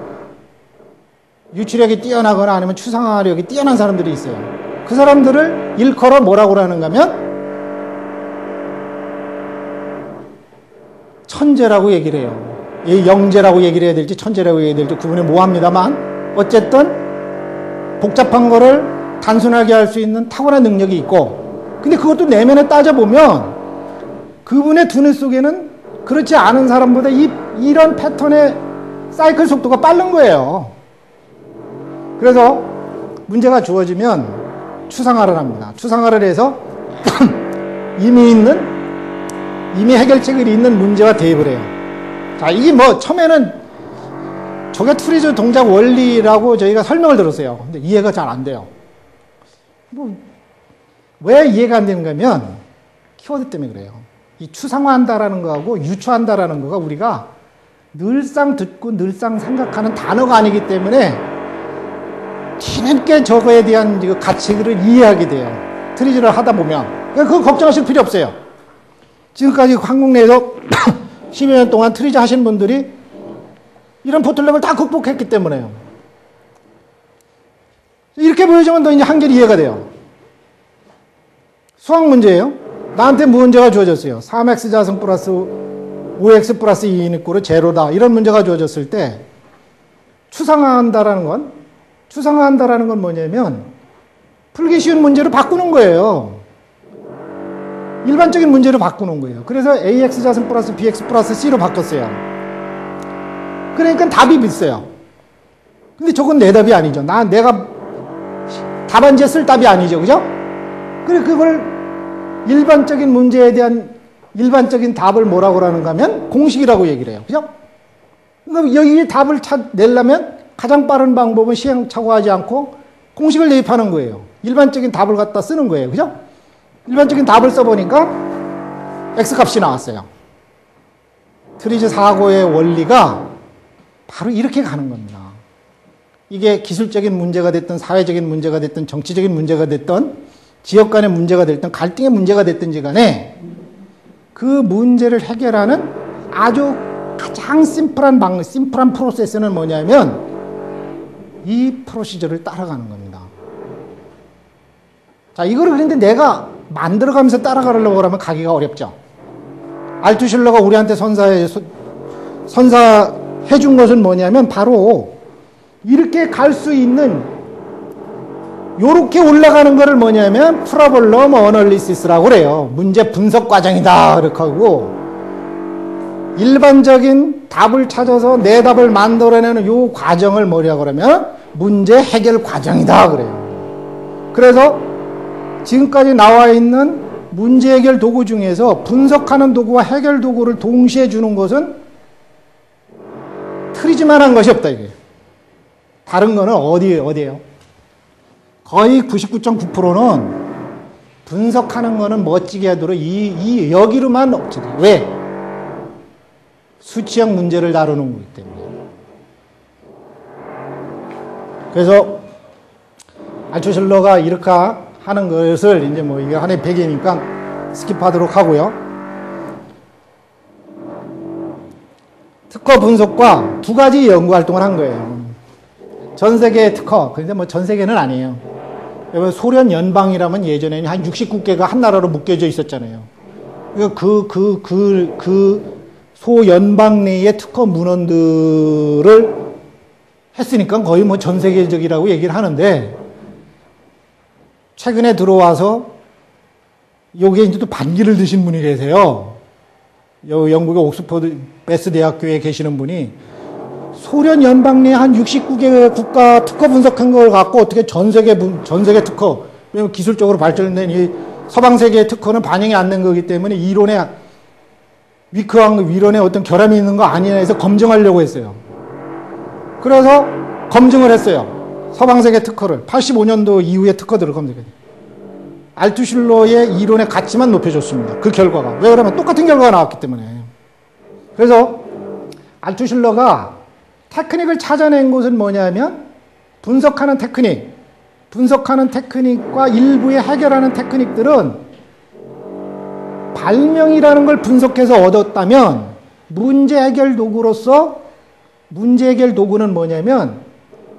Speaker 1: 유추력이 뛰어나거나 아니면 추상화력이 뛰어난 사람들이 있어요. 그 사람들을 일컬어 뭐라고 하는가 하면 천재라고 얘기를 해요. 영재라고 얘기를 해야 될지 천재라고 얘기해야 될지 구분이 모호합니다만 어쨌든 복잡한 거를 단순하게 할 수 있는 탁월한 능력이 있고, 근데 그것도 내면에 따져보면 그분의 두뇌 속에는 그렇지 않은 사람보다 이런 패턴의 사이클 속도가 빠른 거예요. 그래서 문제가 주어지면 추상화를 합니다. 추상화를 해서 이미 해결책이 있는 문제와 대입을 해요. 자, 이게 뭐 처음에는 저게 트리즈 동작 원리라고 저희가 설명을 들었어요. 근데 이해가 잘 안 돼요. 왜 이해가 안 되는가 하면 키워드 때문에 그래요. 이 추상화한다라는 거하고 유추한다라는 거가 우리가 늘상 듣고 늘상 생각하는 단어가 아니기 때문에 뒤늦게 저거에 대한 가치를 이해하게 돼요. 트리즈를 하다 보면. 그러니까 그거 걱정하실 필요 없어요. 지금까지 한국 내에서 10여 년 동안 트리즈 하신 분들이 이런 보틀렉을 다 극복했기 때문에요. 이렇게 보여주면 더 이제 한결 이해가 돼요. 수학 문제예요. 나한테 문제가 주어졌어요. 3x 자승 플러스 5x 플러스 2는 꼴은 제로다. 이런 문제가 주어졌을 때 추상화한다라는 건 뭐냐면 풀기 쉬운 문제로 바꾸는 거예요. 일반적인 문제로 바꾸는 거예요. 그래서 ax 자승 플러스 bx 플러스 c로 바꿨어요. 그러니까 답이 비슷해요. 근데 저건 내 답이 아니죠. 내가 답안지에 쓸 답이 아니죠. 그죠? 그래, 그걸 일반적인 문제에 대한 일반적인 답을 뭐라고 하는가 하면 공식이라고 얘기를 해요. 그죠? 그러니까 여기 답을 내려면 가장 빠른 방법은 시행착오하지 않고 공식을 대입하는 거예요. 일반적인 답을 갖다 쓰는 거예요. 그죠? 일반적인 답을 써보니까 X값이 나왔어요. 트리즈 사고의 원리가 바로 이렇게 가는 겁니다. 이게 기술적인 문제가 됐든 사회적인 문제가 됐든 정치적인 문제가 됐든 지역 간의 문제가 됐든 갈등의 문제가 됐든지 간에 그 문제를 해결하는 아주 가장 심플한 프로세스는 뭐냐면 이 프로시저를 따라가는 겁니다. 자, 이거를 그런데 내가 만들어가면서 따라가려고 하면 가기가 어렵죠. 알투실러가 우리한테 선사해 준 것은 뭐냐면 바로 이렇게 갈 수 있는 요렇게 올라가는 거를 뭐냐면 프로블럼 어널리시스라고 그래요. 문제 분석 과정이다 이렇게 하고 일반적인 답을 찾아서 내 답을 만들어내는 요 과정을 뭐라고 그러면 문제 해결 과정이다 그래요. 그래서 지금까지 나와 있는 문제 해결 도구 중에서 분석하는 도구와 해결 도구를 동시에 주는 것은 트리즈만한 것이 없다 이게. 다른 거는 어디예요? 거의 99.9%는 분석하는 거는 멋지게 하도록 여기로만 없지. 왜? 수치형 문제를 다루는 거기 때문에. 그래서 알투실러가 이렇게 하는 것을 이제 뭐 이게 하나의 배경이니까 스킵하도록 하고요. 특허 분석과 두 가지 연구 활동을 한 거예요. 전 세계 특허, 근데 뭐 전 세계는 아니에요. 소련 연방이라면 예전에는 한 69개가 한 나라로 묶여져 있었잖아요. 그 소연방 내의 특허 문헌들을 했으니까 거의 뭐 전 세계적이라고 얘기를 하는데, 최근에 들어와서 여기에 이제 또 반기를 드신 분이 계세요. 영국의 옥스퍼드 베스 대학교에 계시는 분이 소련 연방 내 한 69개 국가 특허 분석한 걸 갖고 어떻게 전 세계 특허, 왜냐면 기술적으로 발전된 이 서방 세계의 특허는 반영이 안 된 거기 때문에 이론에 위크한 이론에 어떤 결함이 있는 거 아니냐 해서 검증하려고 했어요. 그래서 검증을 했어요. 서방 세계 특허를 85년도 이후의 특허들을 검증했어요. 알투슐러의 이론의 가치만 높여줬습니다. 그 결과가. 왜 그러면 똑같은 결과가 나왔기 때문에. 그래서 알투슐러가 테크닉을 찾아낸 것은 뭐냐면 분석하는 테크닉과 일부의 해결하는 테크닉들은 발명이라는 걸 분석해서 얻었다면 문제 해결 도구는 뭐냐면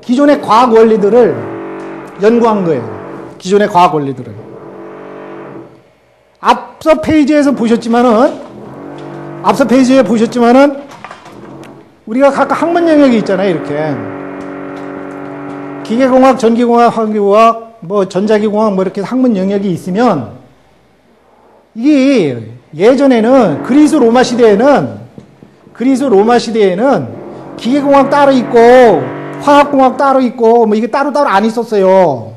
Speaker 1: 기존의 과학 원리들을 연구한 거예요. 기존의 과학 원리들을. 앞서 페이지에 보셨지만은 우리가 각각 학문 영역이 있잖아요. 이렇게 기계공학, 전기공학, 화학공학, 뭐 전자기공학 뭐 이렇게 학문 영역이 있으면 이게 예전에는 그리스 로마 시대에는 기계공학 따로 있고 화학공학 따로 있고 뭐 이게 따로따로 안 있었어요.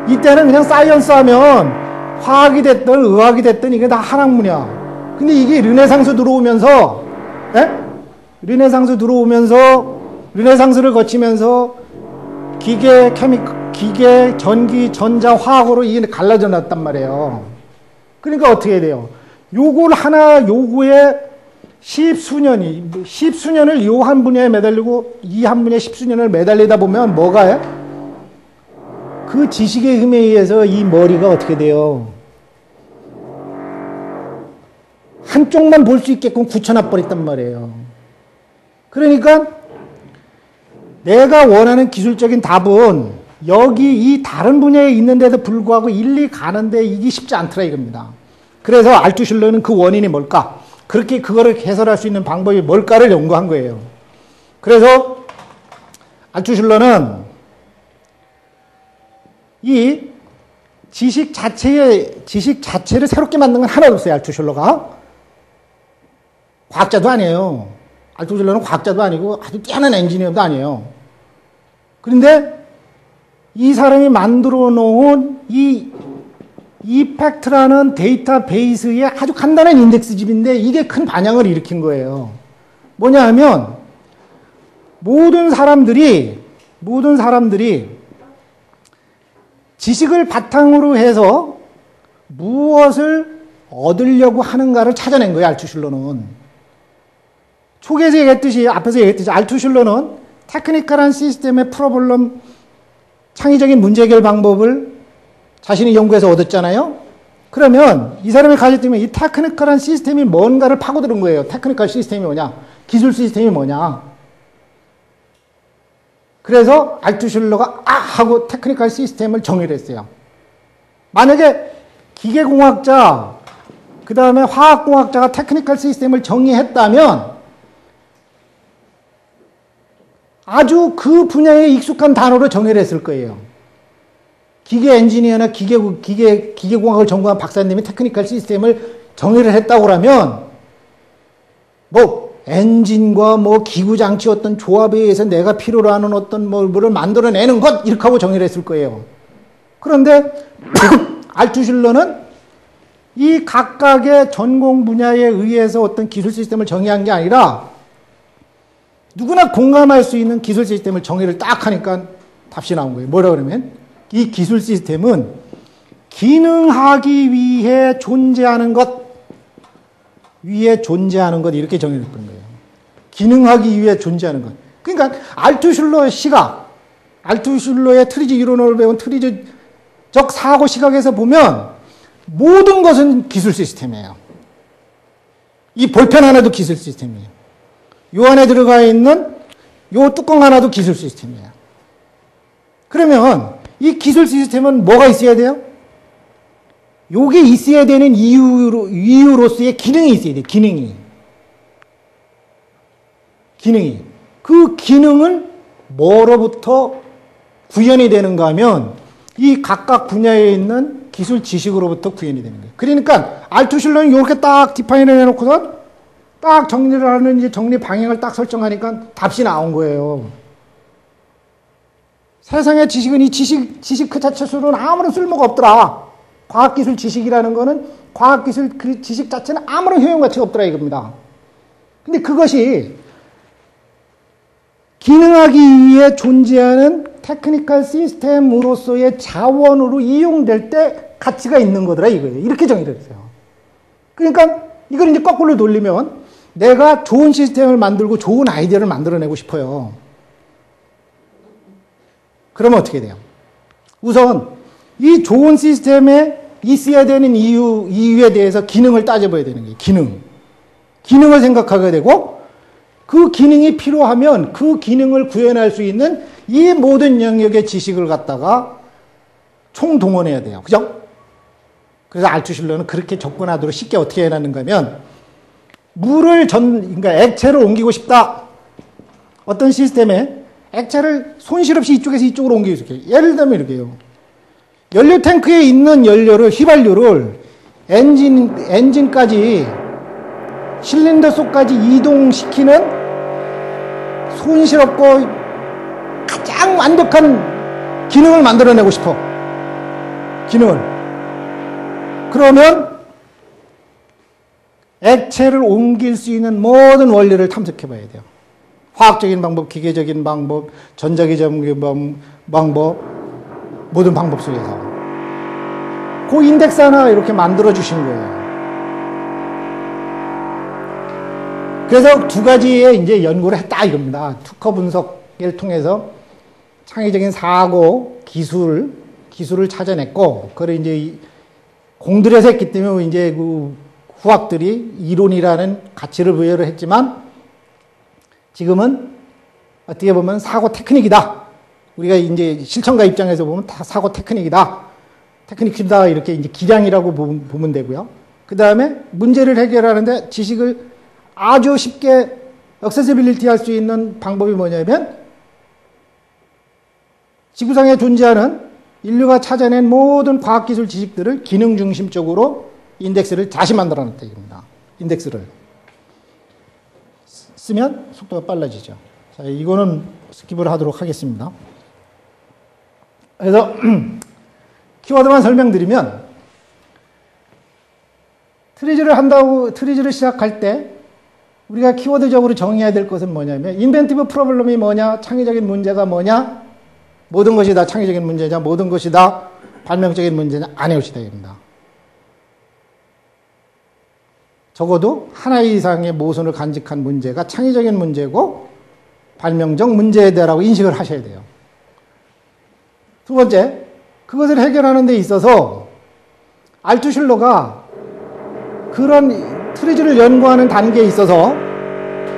Speaker 1: 이때는 그냥 사이언스 하면 화학이 됐든 의학이 됐든 이게 다 한 학문이야. 근데 이게 르네상스 들어오면서 르네상스를 거치면서 기계, 전기, 전자, 화학으로 이게 갈라져 놨단 말이에요. 그러니까 어떻게 해야 돼요? 요거에 십수년을 요 한 분야에 매달리고 이 한 분야에 십수년을 매달리다 보면 뭐가 해? 그 지식의 힘에 의해서 이 머리가 어떻게 돼요? 한쪽만 볼 수 있게끔 굳혀놔 버렸단 말이에요. 그러니까 내가 원하는 기술적인 답은 여기 이 다른 분야에 있는데도 불구하고 일리 가는데 이게 쉽지 않더라 이겁니다. 그래서 알투슐러는 그 원인이 뭘까? 그렇게 그거를 해설할 수 있는 방법이 뭘까를 연구한 거예요. 그래서 알투슐러는 이 지식 자체를 새롭게 만든 건 하나도 없어요. 알투슐러가 과학자도 아니에요. 알투슐러는 과학자도 아니고 아주 뛰어난 엔지니어도 아니에요. 그런데 이 사람이 만들어 놓은 이 이펙트라는 데이터베이스의 아주 간단한 인덱스집인데 이게 큰 반향을 일으킨 거예요. 뭐냐 하면 모든 사람들이 지식을 바탕으로 해서 무엇을 얻으려고 하는가를 찾아낸 거예요. 알투슐러는. 앞에서 얘기했듯이 알투슐러는 테크니컬한 시스템의 프로블럼, 창의적인 문제 해결 방법을 자신이 연구해서 얻었잖아요. 그러면 이 사람이 가졌다면 이 테크니컬한 시스템이 뭔가를 파고드는 거예요. 테크니컬 시스템이 뭐냐? 기술 시스템이 뭐냐? 그래서 알투슐러가 하고 테크니컬 시스템을 정의를 했어요. 만약에 기계공학자, 그 다음에 화학공학자가 테크니컬 시스템을 정의했다면 아주 그 분야에 익숙한 단어로 정의를 했을 거예요. 기계 엔지니어나 기계공학을 전공한 박사님이 테크니컬 시스템을 정의를 했다고 하면 뭐 엔진과 뭐 기구장치 어떤 조합에 의해서 내가 필요로 하는 어떤 뭐를 만들어내는 것 이렇게 하고 정의를 했을 거예요. 그런데 알투슐러는 이 각각의 전공 분야에 의해서 어떤 기술 시스템을 정의한 게 아니라 누구나 공감할 수 있는 기술 시스템을 정의를 딱 하니까 답이 나온 거예요. 뭐라 그러면 이 기술 시스템은 기능하기 위해 존재하는 것 이렇게 정의를 했던 거예요. 기능하기 위해 존재하는 것. 그러니까 알투슐러의 시각, 알투슐러의 트리즈 이론을 배운 트리즈적 사고 시각에서 보면 모든 것은 기술 시스템이에요. 이 볼펜 하나도 기술 시스템이에요. 요 안에 들어가 있는 요 뚜껑 하나도 기술 시스템이에요. 그러면 이 기술 시스템은 뭐가 있어야 돼요? 요게 있어야 되는 이유로서의 기능이 있어야 돼요. 기능이. 그 기능은 뭐로부터 구현이 되는가 하면 이 각각 분야에 있는 기술 지식으로부터 구현이 되는 거예요. 그러니까 알투슐러는 이렇게 딱 디파인을 해놓고선 딱 정리를 하는 이제 정리 방향을 딱 설정하니까 답이 나온 거예요. 세상의 지식은 이 지식 그 자체로는 아무런 쓸모가 없더라. 과학기술 지식이라는 거는 과학기술 그 지식 자체는 아무런 효용가치가 없더라 이겁니다. 근데 그것이 기능하기 위해 존재하는 테크니컬 시스템으로서의 자원으로 이용될 때 가치가 있는 거더라 이거예요. 이렇게 정의를 했어요. 그러니까 이걸 이제 거꾸로 돌리면 내가 좋은 시스템을 만들고 좋은 아이디어를 만들어내고 싶어요. 그러면 어떻게 돼요? 우선 이 좋은 시스템에 있어야 되는 이유에 대해서 기능을 따져봐야 되는 거예요. 기능을 생각하게 되고 그 기능이 필요하면 그 기능을 구현할 수 있는 이 모든 영역의 지식을 갖다가 총동원해야 돼요. 그죠? 그래서 알투슐러는 그렇게 접근하도록 쉽게 어떻게 해놨는가 하면 그러니까 액체를 옮기고 싶다. 어떤 시스템에 액체를 손실 없이 이쪽에서 이쪽으로 옮길 수 있게. 예를 들면 이렇게요. 연료 탱크에 있는 휘발유를 엔진까지 실린더 속까지 이동시키는 손실 없고 가장 완벽한 기능을 만들어내고 싶어. 그러면 액체를 옮길 수 있는 모든 원리를 탐색해 봐야 돼요. 화학적인 방법, 기계적인 방법, 전자기적인 방법, 모든 방법 속에서. 그 인덱스 하나 이렇게 만들어 주신 거예요. 그래서 두 가지의 이제 연구를 했다 이겁니다. 특허 분석을 통해서 창의적인 사고, 기술을 찾아냈고, 그걸 이제 공들여서 했기 때문에 이제 그 후학들이 이론이라는 가치를 부여를 했지만 지금은 어떻게 보면 사고 테크닉이다. 우리가 이제 실천가 입장에서 보면 다 사고 테크닉이다. 이렇게 이제 기량이라고 보면 되고요. 그 다음에 문제를 해결하는데 지식을 아주 쉽게 액세시빌리티 할 수 있는 방법이 뭐냐면 지구상에 존재하는 인류가 찾아낸 모든 과학기술 지식들을 기능 중심적으로 인덱스를 다시 만들어 놨다 이겁니다. 인덱스를 쓰면 속도가 빨라지죠. 자, 이거는 스킵을 하도록 하겠습니다. 그래서 키워드만 설명드리면 트리즈를 시작할 때 우리가 키워드적으로 정의해야 될 것은 뭐냐면 인벤티브 프로블럼이 뭐냐, 창의적인 문제가 뭐냐, 모든 것이 다 창의적인 문제냐, 모든 것이 다 발명적인 문제냐, 아니오 시대입니다. 적어도 하나 이상의 모순을 간직한 문제가 창의적인 문제고 발명적 문제다라고 인식을 하셔야 돼요. 두 번째, 그것을 해결하는 데 있어서 알투슐러가 그런 트리즈를 연구하는 단계에 있어서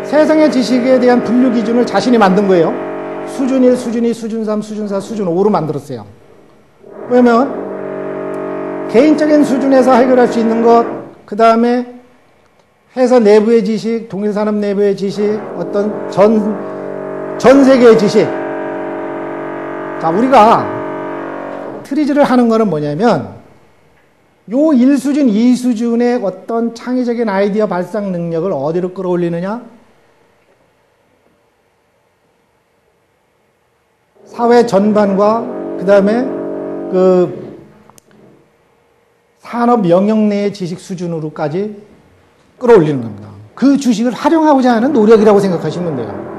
Speaker 1: 세상의 지식에 대한 분류 기준을 자신이 만든 거예요. 수준 1, 수준 2, 수준 3, 수준 4, 수준 5로 만들었어요. 왜냐면 개인적인 수준에서 해결할 수 있는 것, 그 다음에 회사 내부의 지식, 동일 산업 내부의 지식, 어떤 전 세계의 지식. 자, 우리가 트리즈를 하는 거는 뭐냐면 요 1수준, 2수준의 어떤 창의적인 아이디어 발상 능력을 어디로 끌어올리느냐? 사회 전반과 그 다음에 그 산업 영역 내의 지식 수준으로까지 끌어올리는 겁니다. 그 주식을 활용하고자 하는 노력이라고 생각하시면 돼요.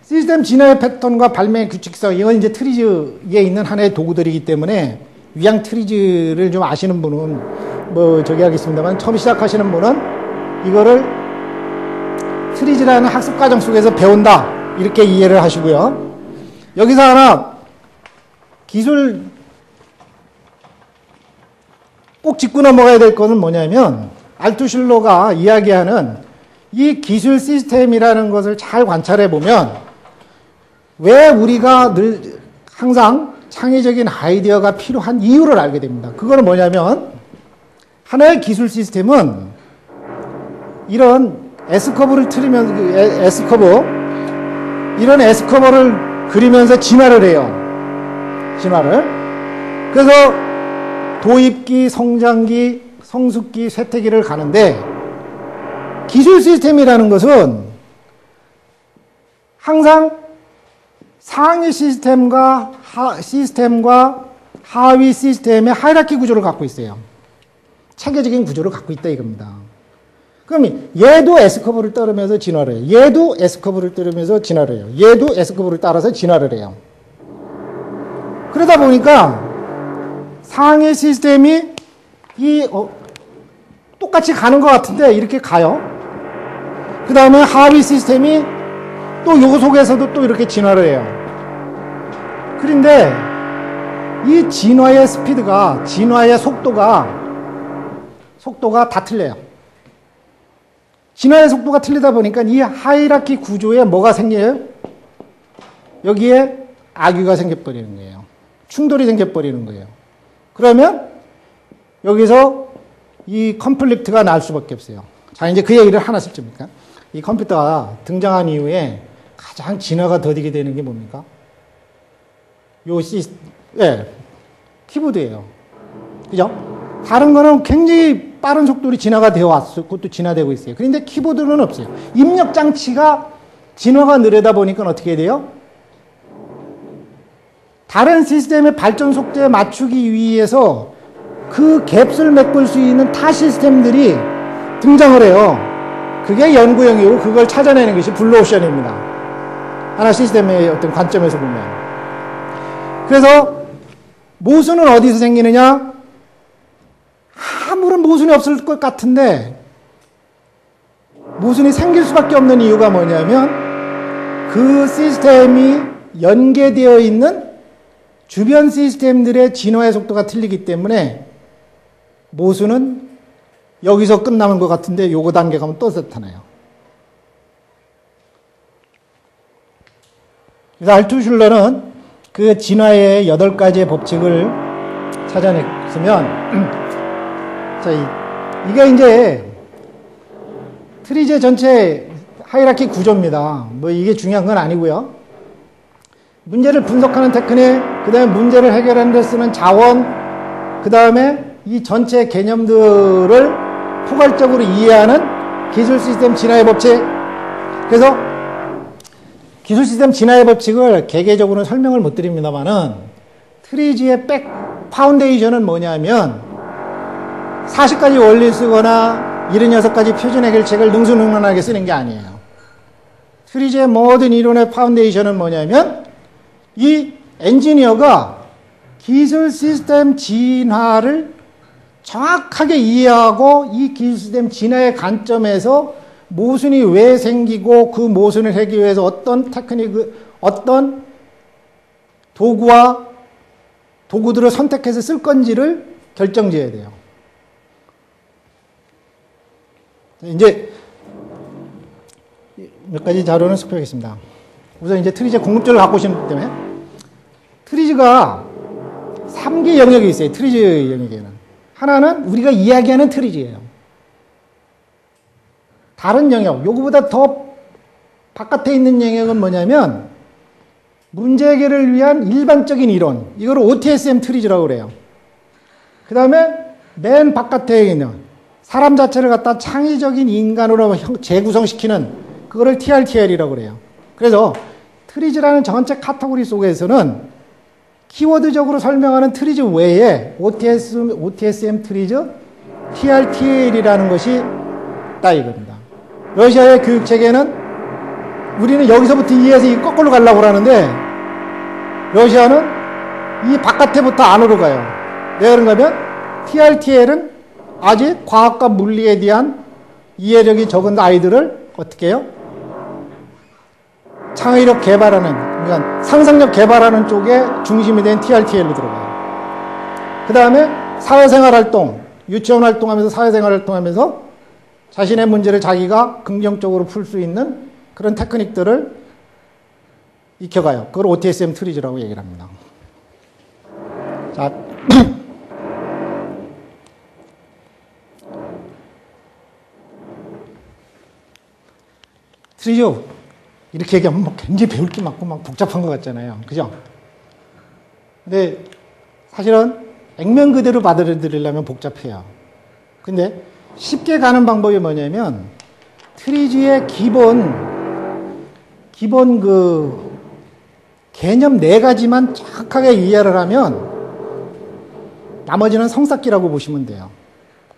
Speaker 1: 시스템 진화의 패턴과 발명의 규칙성, 이건 이제 트리즈에 있는 하나의 도구들이기 때문에 위양 트리즈를 좀 아시는 분은 뭐 저기 하겠습니다만 처음 시작하시는 분은 이거를 트리즈라는 학습 과정 속에서 배운다 이렇게 이해를 하시고요. 여기서 하나 기술 꼭 짚고 넘어가야 될 것은 뭐냐면 알투슐러가 이야기하는 이 기술 시스템이라는 것을 잘 관찰해 보면 왜 우리가 늘 항상 창의적인 아이디어가 필요한 이유를 알게 됩니다. 그거는 뭐냐면 하나의 기술 시스템은 이런 S커브를 틀으면 S커브 이런 S커버를 그리면서 진화를 해요. 진화를. 그래서 도입기, 성장기, 성숙기, 쇠퇴기를 가는데 기술 시스템이라는 것은 항상 상위 시스템과 하위 시스템의 하이라키 구조를 갖고 있어요. 체계적인 구조를 갖고 있다 이겁니다. 그럼 얘도 S커브를 따르면서 진화를 해요. 얘도 S커브를 따르면서 진화를 해요. 얘도 S커브를 따라서 진화를 해요. 그러다 보니까 상위 시스템이 똑같이 가는 것 같은데 이렇게 가요. 그 다음에 하위 시스템이 또 요 속에서도 또 이렇게 진화를 해요. 그런데 이 진화의 스피드가, 진화의 속도가 다 틀려요. 진화의 속도가 틀리다 보니까 이 하이라키 구조에 뭐가 생겨요? 여기에 악유가 생겨버리는 거예요. 충돌이 생겨버리는 거예요. 그러면 여기서 이 컨플릭트가 날 수밖에 없어요. 자, 이제 그 얘기를 하나 쓸겁니까? 이 컴퓨터가 등장한 이후에 가장 진화가 더디게 되는 게 뭡니까? 키보드예요. 그죠? 다른 거는 굉장히 빠른 속도로 진화가 되어 왔고 그것도 진화되고 있어요. 그런데 키보드는 없어요. 입력 장치가 진화가 느리다 보니까 어떻게 돼요? 다른 시스템의 발전 속도에 맞추기 위해서 그 갭을 메꿀 수 있는 타 시스템들이 등장을 해요. 그게 연구형이고 그걸 찾아내는 것이 블루오션입니다. 하나 시스템의 어떤 관점에서 보면. 그래서 모순은 어디서 생기느냐? 아무런 모순이 없을 것 같은데 모순이 생길 수밖에 없는 이유가 뭐냐면 그 시스템이 연계되어 있는 주변 시스템들의 진화의 속도가 틀리기 때문에 모순은 여기서 끝나는 것 같은데 요거 단계 가면 또 나타나요. 그래서 알투슐러는 그 진화의 8가지의 법칙을 찾아냈으면 자, 이게 이제 트리제 전체 하이라키 구조입니다. 뭐 이게 중요한 건 아니고요. 문제를 분석하는 테크닉, 그 다음에 문제를 해결하는 데 쓰는 자원, 그 다음에 이 전체 개념들을 포괄적으로 이해하는 기술 시스템 진화의 법칙. 그래서 기술 시스템 진화의 법칙을 개개적으로는 설명을 못 드립니다만은 트리지의 백 파운데이션은 뭐냐면 40가지 원리 쓰거나 76가지 표준 해결책을 능수능란하게 쓰는 게 아니에요. 트리지의 모든 이론의 파운데이션은 뭐냐면 이 엔지니어가 기술 시스템 진화를 정확하게 이해하고 이 기술 시스템 진화의 관점에서 모순이 왜 생기고 그 모순을 해결하기 위해서 어떤 테크닉, 어떤 도구들을 선택해서 쓸 건지를 결정지어야 돼요. 이제 몇 가지 자료는 살펴보겠습니다. 우선 이제 트리지 공급적을 갖고 오시는 때문에 트리지가 3개 영역이 있어요. 트리지 영역에는. 하나는 우리가 이야기하는 트리지예요. 다른 영역, 요거보다 더 바깥에 있는 영역은 뭐냐면 문제 해결을 위한 일반적인 이론, 이걸 OTSM 트리지라고 그래요. 그 다음에 맨 바깥에 있는 사람 자체를 갖다 창의적인 인간으로 재구성시키는 그거를 TRTL이라고 그래요. 그래서 트리지라는 전체 카테고리 속에서는 키워드적으로 설명하는 트리지 외에 OTSM 트리지, TRTL이라는 것이 있다 이겁니다. 러시아의 교육체계는 우리는 여기서부터 이해해서 이 거꾸로 가려고 그러는데 러시아는 이 바깥에부터 안으로 가요. 왜 그런가 하면 TRTL은 아직 과학과 물리에 대한 이해력이 적은 아이들을 어떻게 해요? 창의력 개발하는, 그러니까 상상력 개발하는 쪽에 중심이 된 TRTL로 들어가요. 그 다음에 사회생활 활동, 유치원 활동하면서 사회생활 활동하면서 자신의 문제를 자기가 긍정적으로 풀 수 있는 그런 테크닉들을 익혀가요. 그걸 OTSM 트리지라고 얘기를 합니다. 자, 트리지 이렇게 얘기하면 뭐 굉장히 배울 게 많고 막 복잡한 것 같잖아요. 그죠? 근데 사실은 액면 그대로 받아들이려면 복잡해요. 근데 쉽게 가는 방법이 뭐냐면 트리지의 기본 그 개념 4가지만 정확하게 이해를 하면 나머지는 성 쌓기라고 보시면 돼요.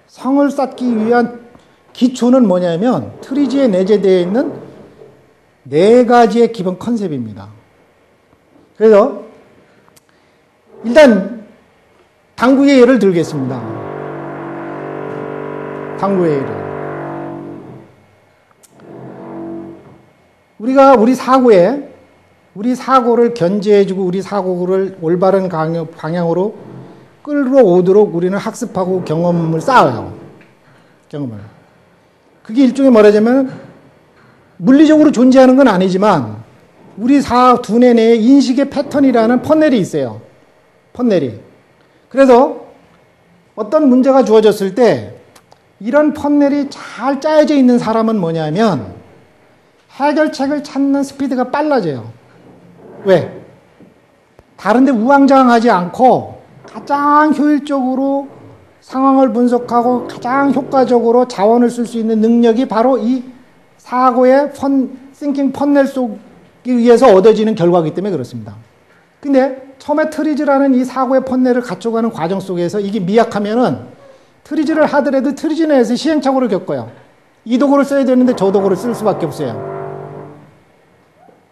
Speaker 1: 성을 쌓기 위한 기초는 뭐냐면 트리지에 내재되어 있는 4가지의 기본 컨셉입니다. 그래서 일단 당구의 예를 들겠습니다. 당구의 예를. 우리가 우리 사고를 견제해주고 우리 사고를 올바른 방향으로 끌어오도록 우리는 학습하고 경험을 쌓아요. 경험을. 그게 일종의 말하자면 물리적으로 존재하는 건 아니지만 우리 두뇌 내에 인식의 패턴이라는 퍼넬이 있어요. 퍼넬이. 그래서 어떤 문제가 주어졌을 때 이런 퍼넬이 잘 짜여져 있는 사람은 뭐냐면 해결책을 찾는 스피드가 빨라져요. 왜? 다른데 우왕좌왕하지 않고 가장 효율적으로 상황을 분석하고 가장 효과적으로 자원을 쓸 수 있는 능력이 바로 이 사고의 싱킹 퍼넬 속에 의해서 얻어지는 결과이기 때문에 그렇습니다. 근데 처음에 트리즈라는 이 사고의 퍼넬을 갖춰가는 과정 속에서 이게 미약하면은 트리즈를 하더라도 트리즈 내에서 시행착오를 겪어요. 이 도구를 써야 되는데 저 도구를 쓸 수밖에 없어요.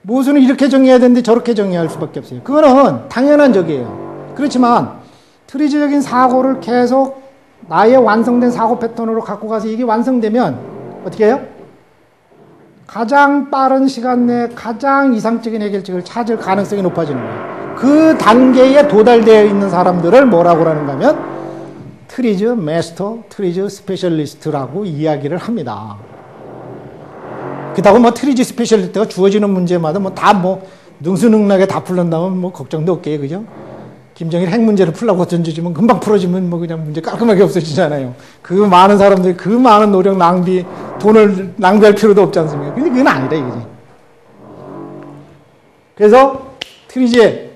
Speaker 1: 모순을 이렇게 정의해야 되는데 저렇게 정의할 수밖에 없어요. 그거는 당연한 적이에요. 그렇지만 트리즈적인 사고를 계속 나의 완성된 사고 패턴으로 갖고 가서 이게 완성되면 어떻게 해요? 가장 빠른 시간 내에 가장 이상적인 해결책을 찾을 가능성이 높아지는 거예요. 그 단계에 도달되어 있는 사람들을 뭐라고 하는가 하면 트리즈 마스터, 트리즈 스페셜리스트라고 이야기를 합니다. 그렇다고 뭐 트리즈 스페셜리스트가 주어지는 문제마다 능수능란하게 다 풀린다면 뭐 걱정도 없게, 그죠? 김정일 핵 문제를 풀라고 던져주면 금방 풀어지면 뭐 그냥 문제 깔끔하게 없어지잖아요. 그 많은 사람들이 그 많은 노력 돈을 낭비할 필요도 없지 않습니까? 근데 그건 아니다 이거지. 그래서 트리지의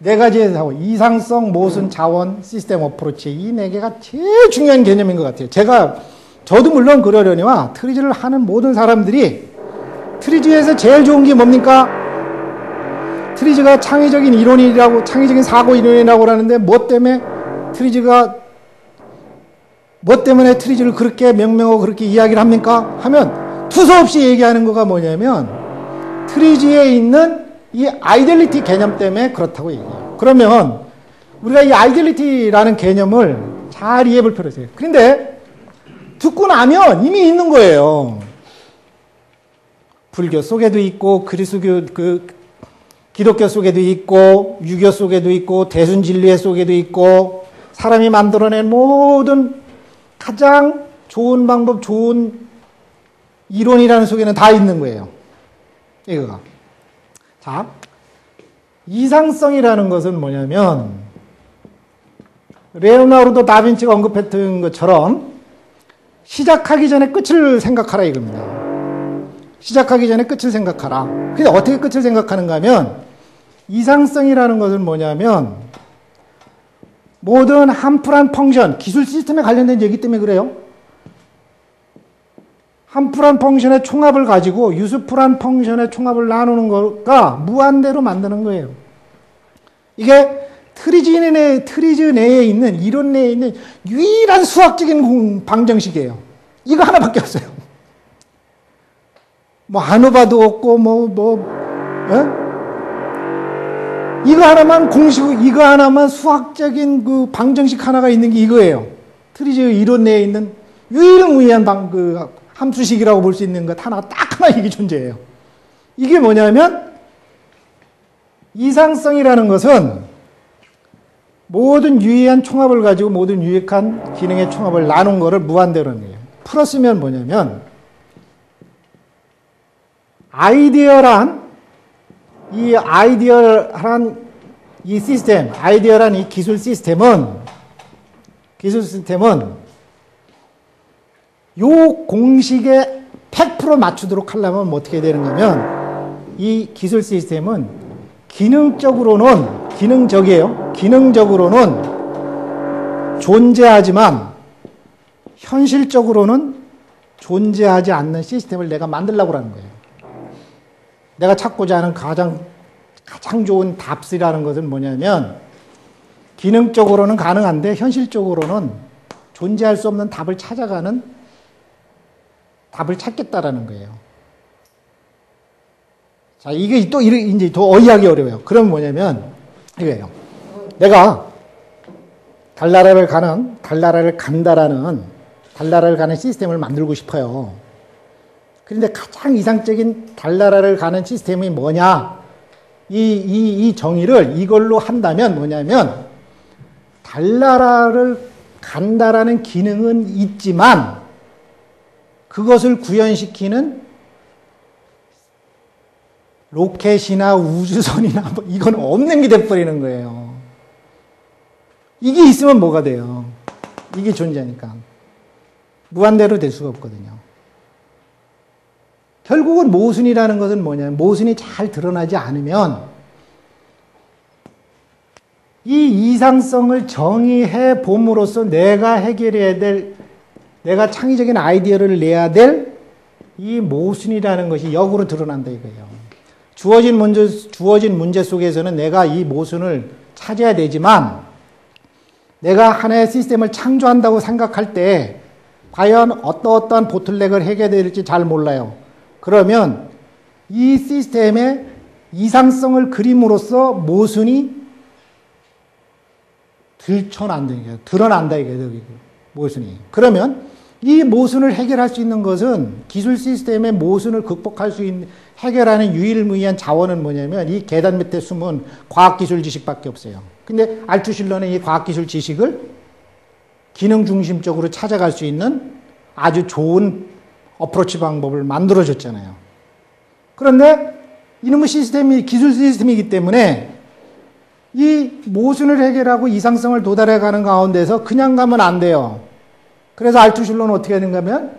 Speaker 1: 4가지의 사고, 이상성, 모순, 자원, 시스템 어프로치, 이 4개가 제일 중요한 개념인 것 같아요. 저도 물론 그러려니와 트리지를 하는 모든 사람들이 트리지에서 제일 좋은 게 뭡니까? 트리지가 창의적인 이론이라고, 창의적인 사고 이론이라고 하는데 뭐 때문에 트리지를 그렇게 명명하고 그렇게 이야기를 합니까? 하면 투서없이 얘기하는 거가 뭐냐면 트리지에 있는 이 아이델리티 개념 때문에 그렇다고 얘기해요. 그러면 우리가 이 아이델리티라는 개념을 잘 이해해 볼 필요가 있어요. 그런데 듣고 나면 이미 있는 거예요. 불교 속에도 있고 기독교 속에도 있고 유교 속에도 있고 대순진리회 속에도 있고 사람이 만들어낸 모든 가장 좋은 방법, 좋은 이론이라는 속에는 다 있는 거예요. 이거가. 자, 이상성이라는 것은 뭐냐면 레오나르도 다빈치가 언급했던 것처럼 시작하기 전에 끝을 생각하라 이겁니다. 시작하기 전에 끝을 생각하라. 근데 어떻게 끝을 생각하는가 하면 이상성이라는 것은 뭐냐면 모든 함프란 펑션, 기술 시스템에 관련된 얘기 때문에 그래요. 함프란 펑션의 총합을 가지고 유스프란 펑션의 총합을 나누는 거가 무한대로 만드는 거예요. 이게 트리즈 내에 있는, 이론 내에 있는 유일한 수학적인 방정식이에요. 이거 하나밖에 없어요. 뭐 아노바도 없고 이거 하나만 수학적인 그 방정식 하나가 있는 게 이거예요. 트리즈 이론 내에 있는 유일무이한 함수식이라고 볼 수 있는 것 하나가 딱 하나 이게 존재해요. 이게 뭐냐면 이상성이라는 것은 모든 유의한 총합을 가지고 모든 유익한 기능의 총합을 나눈 거를 무한대로 하는 거예요. 풀었으면 뭐냐면 아이디어란 이 시스템, 아이디어란 이 기술 시스템은 요 공식에 100% 맞추도록 하려면 뭐 어떻게 되는가 하면 이 기술 시스템은 기능적이에요. 기능적으로는 존재하지만 현실적으로는 존재하지 않는 시스템을 내가 만들려고 하는 거예요. 내가 찾고자 하는 가장 좋은 답이라는 것은 뭐냐면 기능적으로는 가능한데 현실적으로는 존재할 수 없는 답을 찾겠다라는 거예요. 자, 이게 또 이제 더 어이하기 어려워요. 그럼 뭐냐면 이거예요. 내가 달나라를 가는 시스템을 만들고 싶어요. 그런데 가장 이상적인 달나라를 가는 시스템이 뭐냐? 이 정의를 이걸로 한다면 뭐냐면 달나라를 간다라는 기능은 있지만 그것을 구현시키는 로켓이나 우주선이나 이건 없는 게 돼버리는 거예요. 이게 있으면 뭐가 돼요? 이게 존재하니까. 무한대로 될 수가 없거든요. 결국은 모순이라는 것은 뭐냐면 모순이 잘 드러나지 않으면 이 이상성을 정의해 봄으로써 내가 해결해야 될, 내가 창의적인 아이디어를 내야 될 이 모순이라는 것이 역으로 드러난다 이거예요. 주어진 문제 속에서는 내가 이 모순을 찾아야 되지만 내가 하나의 시스템을 창조한다고 생각할 때 과연 어떠한 보틀넥을 해결해야 될지 잘 몰라요. 그러면 이 시스템의 이상성을 그림으로써 모순이 드러난다 이거예요. 모순이. 그러면 이 모순을 해결할 수 있는 것은 기술 시스템의 모순을 극복할 수 있는 해결하는 유일무이한 자원은 뭐냐면 이 계단 밑에 숨은 과학기술 지식밖에 없어요. 근데 알투실러는 이 과학기술 지식을 기능 중심적으로 찾아갈 수 있는 아주 좋은 어프로치 방법을 만들어줬잖아요. 그런데 이놈의 시스템이 기술 시스템이기 때문에 이 모순을 해결하고 이상성을 도달해가는 가운데서 그냥 가면 안 돼요. 그래서 알투실러는 어떻게 하는가 하면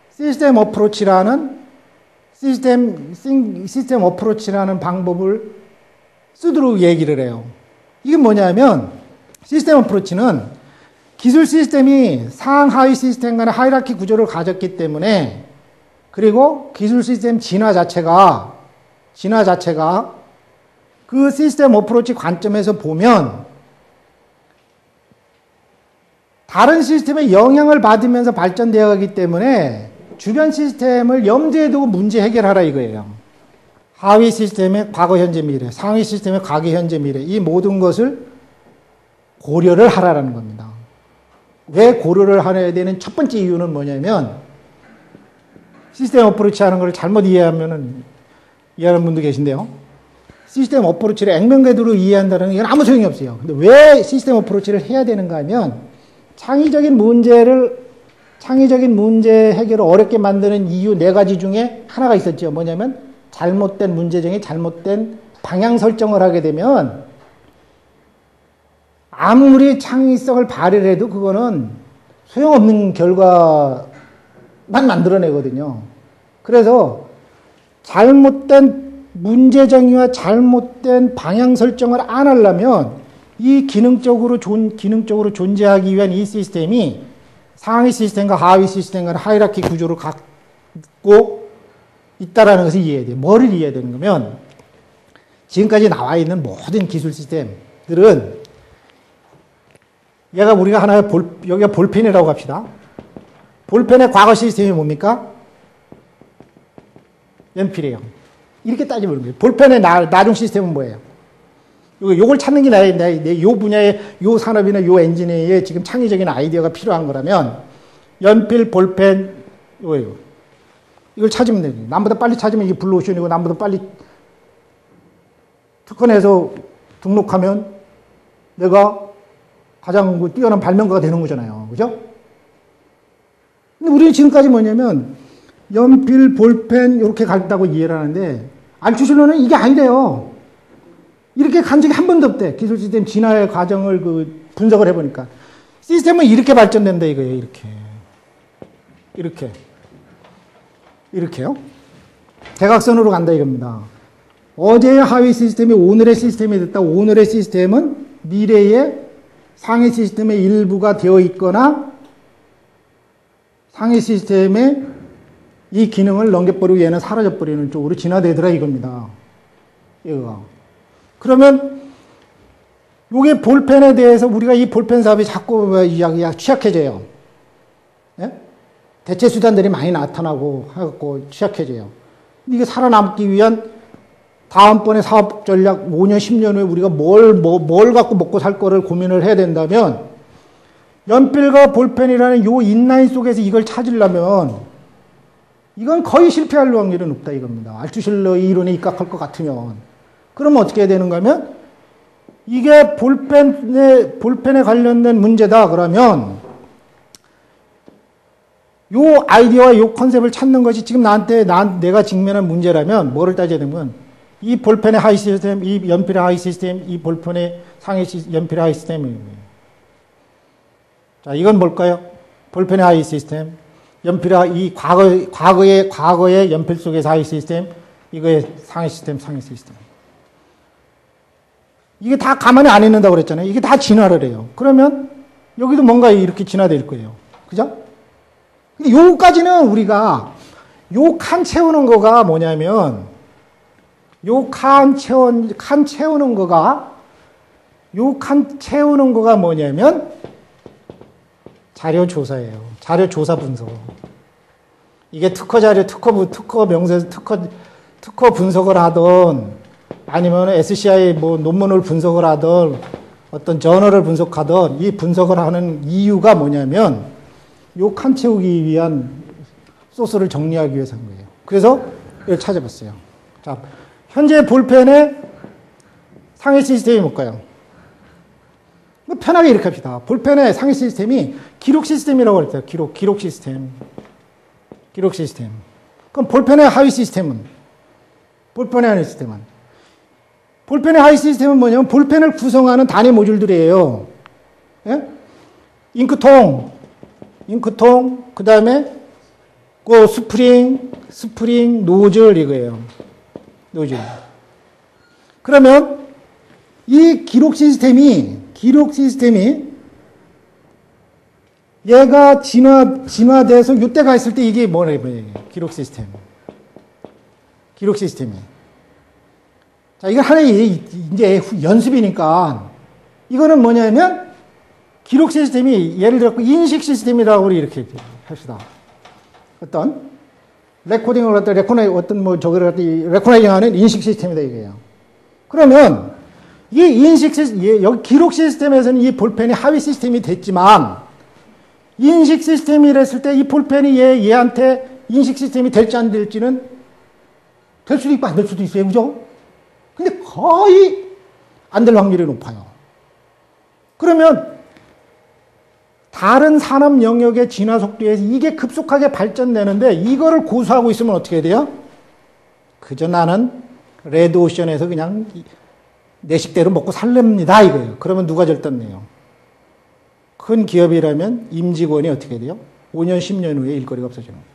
Speaker 1: 시스템 어프로치라는 방법을 쓰도록 얘기를 해요. 이게 뭐냐면 시스템 어프로치는 기술 시스템이 상하위 시스템 간의 하이라키 구조를 가졌기 때문에 그리고 기술 시스템 진화 자체가 그 시스템 어프로치 관점에서 보면 다른 시스템에 영향을 받으면서 발전되어 가기 때문에 주변 시스템을 염두에 두고 문제 해결하라 이거예요. 하위 시스템의 과거, 현재, 미래, 상위 시스템의 과거, 현재, 미래 이 모든 것을 고려를 하라는 겁니다. 왜 고려를 해야 되는 첫 번째 이유는 뭐냐면 시스템 어프로치 하는 걸 잘못 이해하는 분도 계신데요. 시스템 어프로치를 액면궤도로 이해한다는 건 이건 아무 소용이 없어요. 근데 왜 시스템 어프로치를 해야 되는가 하면 창의적인 문제 해결을 어렵게 만드는 이유 4가지 중에 하나가 있었죠. 뭐냐면 잘못된 문제정의 잘못된 방향 설정을 하게 되면 아무리 창의성을 발휘를 해도 그거는 소용없는 결과만 만들어내거든요. 그래서 잘못된 문제정의와 잘못된 방향 설정을 안 하려면 이 기능적으로 존재하기 위한 이 시스템이 상위 시스템과 하위 시스템 간 하이라키 구조를 갖고 있다는 것을 이해해야 돼요. 뭐를 이해해야 되는 거면 지금까지 나와 있는 모든 기술 시스템들은 우리가 하나의 여기가 볼펜이라고 합시다. 볼펜의 과거 시스템이 뭡니까? 연필이에요. 이렇게 따지면 거예요. 볼펜의 나중 시스템은 뭐예요? 요걸 찾는 게 요 분야의 요 산업이나 요 엔지니어의 지금 창의적인 아이디어가 필요한 거라면 연필, 볼펜 이거예요. 이걸 찾으면 돼요. 남보다 빨리 찾으면 이게 블루오션이고 남보다 빨리 특허내서 등록하면 내가 가장 뛰어난 발명가가 되는 거잖아요. 그죠? 근데 우리는 지금까지 뭐냐면 연필, 볼펜 이렇게 간다고 이해를 하는데 알투실러는 이게 아니래요. 이렇게 간 적이 한 번도 없대. 기술 시스템 진화의 과정을 분석을 해보니까. 시스템은 이렇게 발전된다 이거예요. 이렇게요. 대각선으로 간다 이겁니다. 어제의 하위 시스템이 오늘의 시스템이 됐다. 오늘의 시스템은 미래의 상위 시스템의 일부가 되어 있거나 상위 시스템의 이 기능을 넘겨버리고 얘는 사라져버리는 쪽으로 진화되더라 이겁니다. 얘가. 그러면 요게 볼펜에 대해서 우리가 이 볼펜 사업이 자꾸 취약해져요. 예? 대체 수단들이 많이 나타나고 해갖고 취약해져요. 이게 살아남기 위한 다음번에 사업 전략 5년, 10년 후에 우리가 뭘 갖고 먹고 살 거를 고민을 해야 된다면 연필과 볼펜이라는 요 인라인 속에서 이걸 찾으려면 이건 거의 실패할 확률이 높다 이겁니다. 알투실러 이론에 입각할 것 같으면. 그러면 어떻게 해야 되는가 하면 이게 볼펜에 관련된 문제다 그러면 요 아이디어와 요 컨셉을 찾는 것이 지금 내가 직면한 문제라면 뭐를 따져야 되면 이 볼펜의 하위 시스템, 이 연필의 하위 시스템, 이 볼펜의 상위 연필의 하위 시스템입니다. 자, 이건 뭘까요? 볼펜의 하위 시스템, 연필의 이 과거의 연필 속의 하위 시스템, 이거의 상위 시스템, 상위 시스템. 이게 다 가만히 안 있는다고 그랬잖아요. 이게 다 진화를 해요. 그러면 여기도 뭔가 이렇게 진화될 거예요. 그죠? 근데 요까지는 우리가 요 칸 채우는 거가 뭐냐면 요 칸 채우는 거가 뭐냐면 자료 조사예요. 자료 조사 분석. 이게 특허 자료, 특허 명세, 특허 분석을 하던 아니면 SCI 뭐 논문을 분석을 하던 어떤 저널을 분석하던 이 분석을 하는 이유가 뭐냐면 요 칸 채우기 위한 소스를 정리하기 위해서 한 거예요. 그래서 이걸 찾아봤어요. 자, 현재 볼펜의 상위 시스템이 뭘까요? 편하게 이렇게 합시다. 볼펜의 상위 시스템이 기록 시스템이라고 그랬어요. 기록 시스템. 기록 시스템. 그럼 볼펜의 하위 시스템은? 볼펜의 하위 시스템은 뭐냐면 볼펜을 구성하는 단위 모듈들이에요. 예? 잉크통, 그 다음에 그 스프링, 노즐 이거예요. 노즐. 그러면 이 기록 시스템이 얘가 진화돼서 이때가 있을 때 이게 뭐래요? 기록 시스템이. 자, 이거 하나의 이제 연습이니까 이거는 뭐냐면 기록 시스템이 예를 들어 인식 시스템이라고 우리 이렇게 합시다. 어떤 레코딩을 갖다 레코나이징하는 인식 시스템이다 이거예요. 그러면 이 여기 기록 시스템에서는 이 볼펜이 하위 시스템이 됐지만 인식 시스템이랬을 때 이 볼펜이 얘한테 인식 시스템이 될지 안 될지는 될 수도 있고 안 될 수도 있어요. 그죠? 근데 거의 안 될 확률이 높아요. 그러면 다른 산업 영역의 진화 속도에서 이게 급속하게 발전되는데 이거를 고수하고 있으면 어떻게 해야 돼요? 그저 나는 레드오션에서 그냥 내 식대로 먹고 살랍니다 이거예요. 그러면 누가 절단내요? 큰 기업이라면 임직원이 어떻게 돼요? 5년, 10년 후에 일거리가 없어지는 거예요.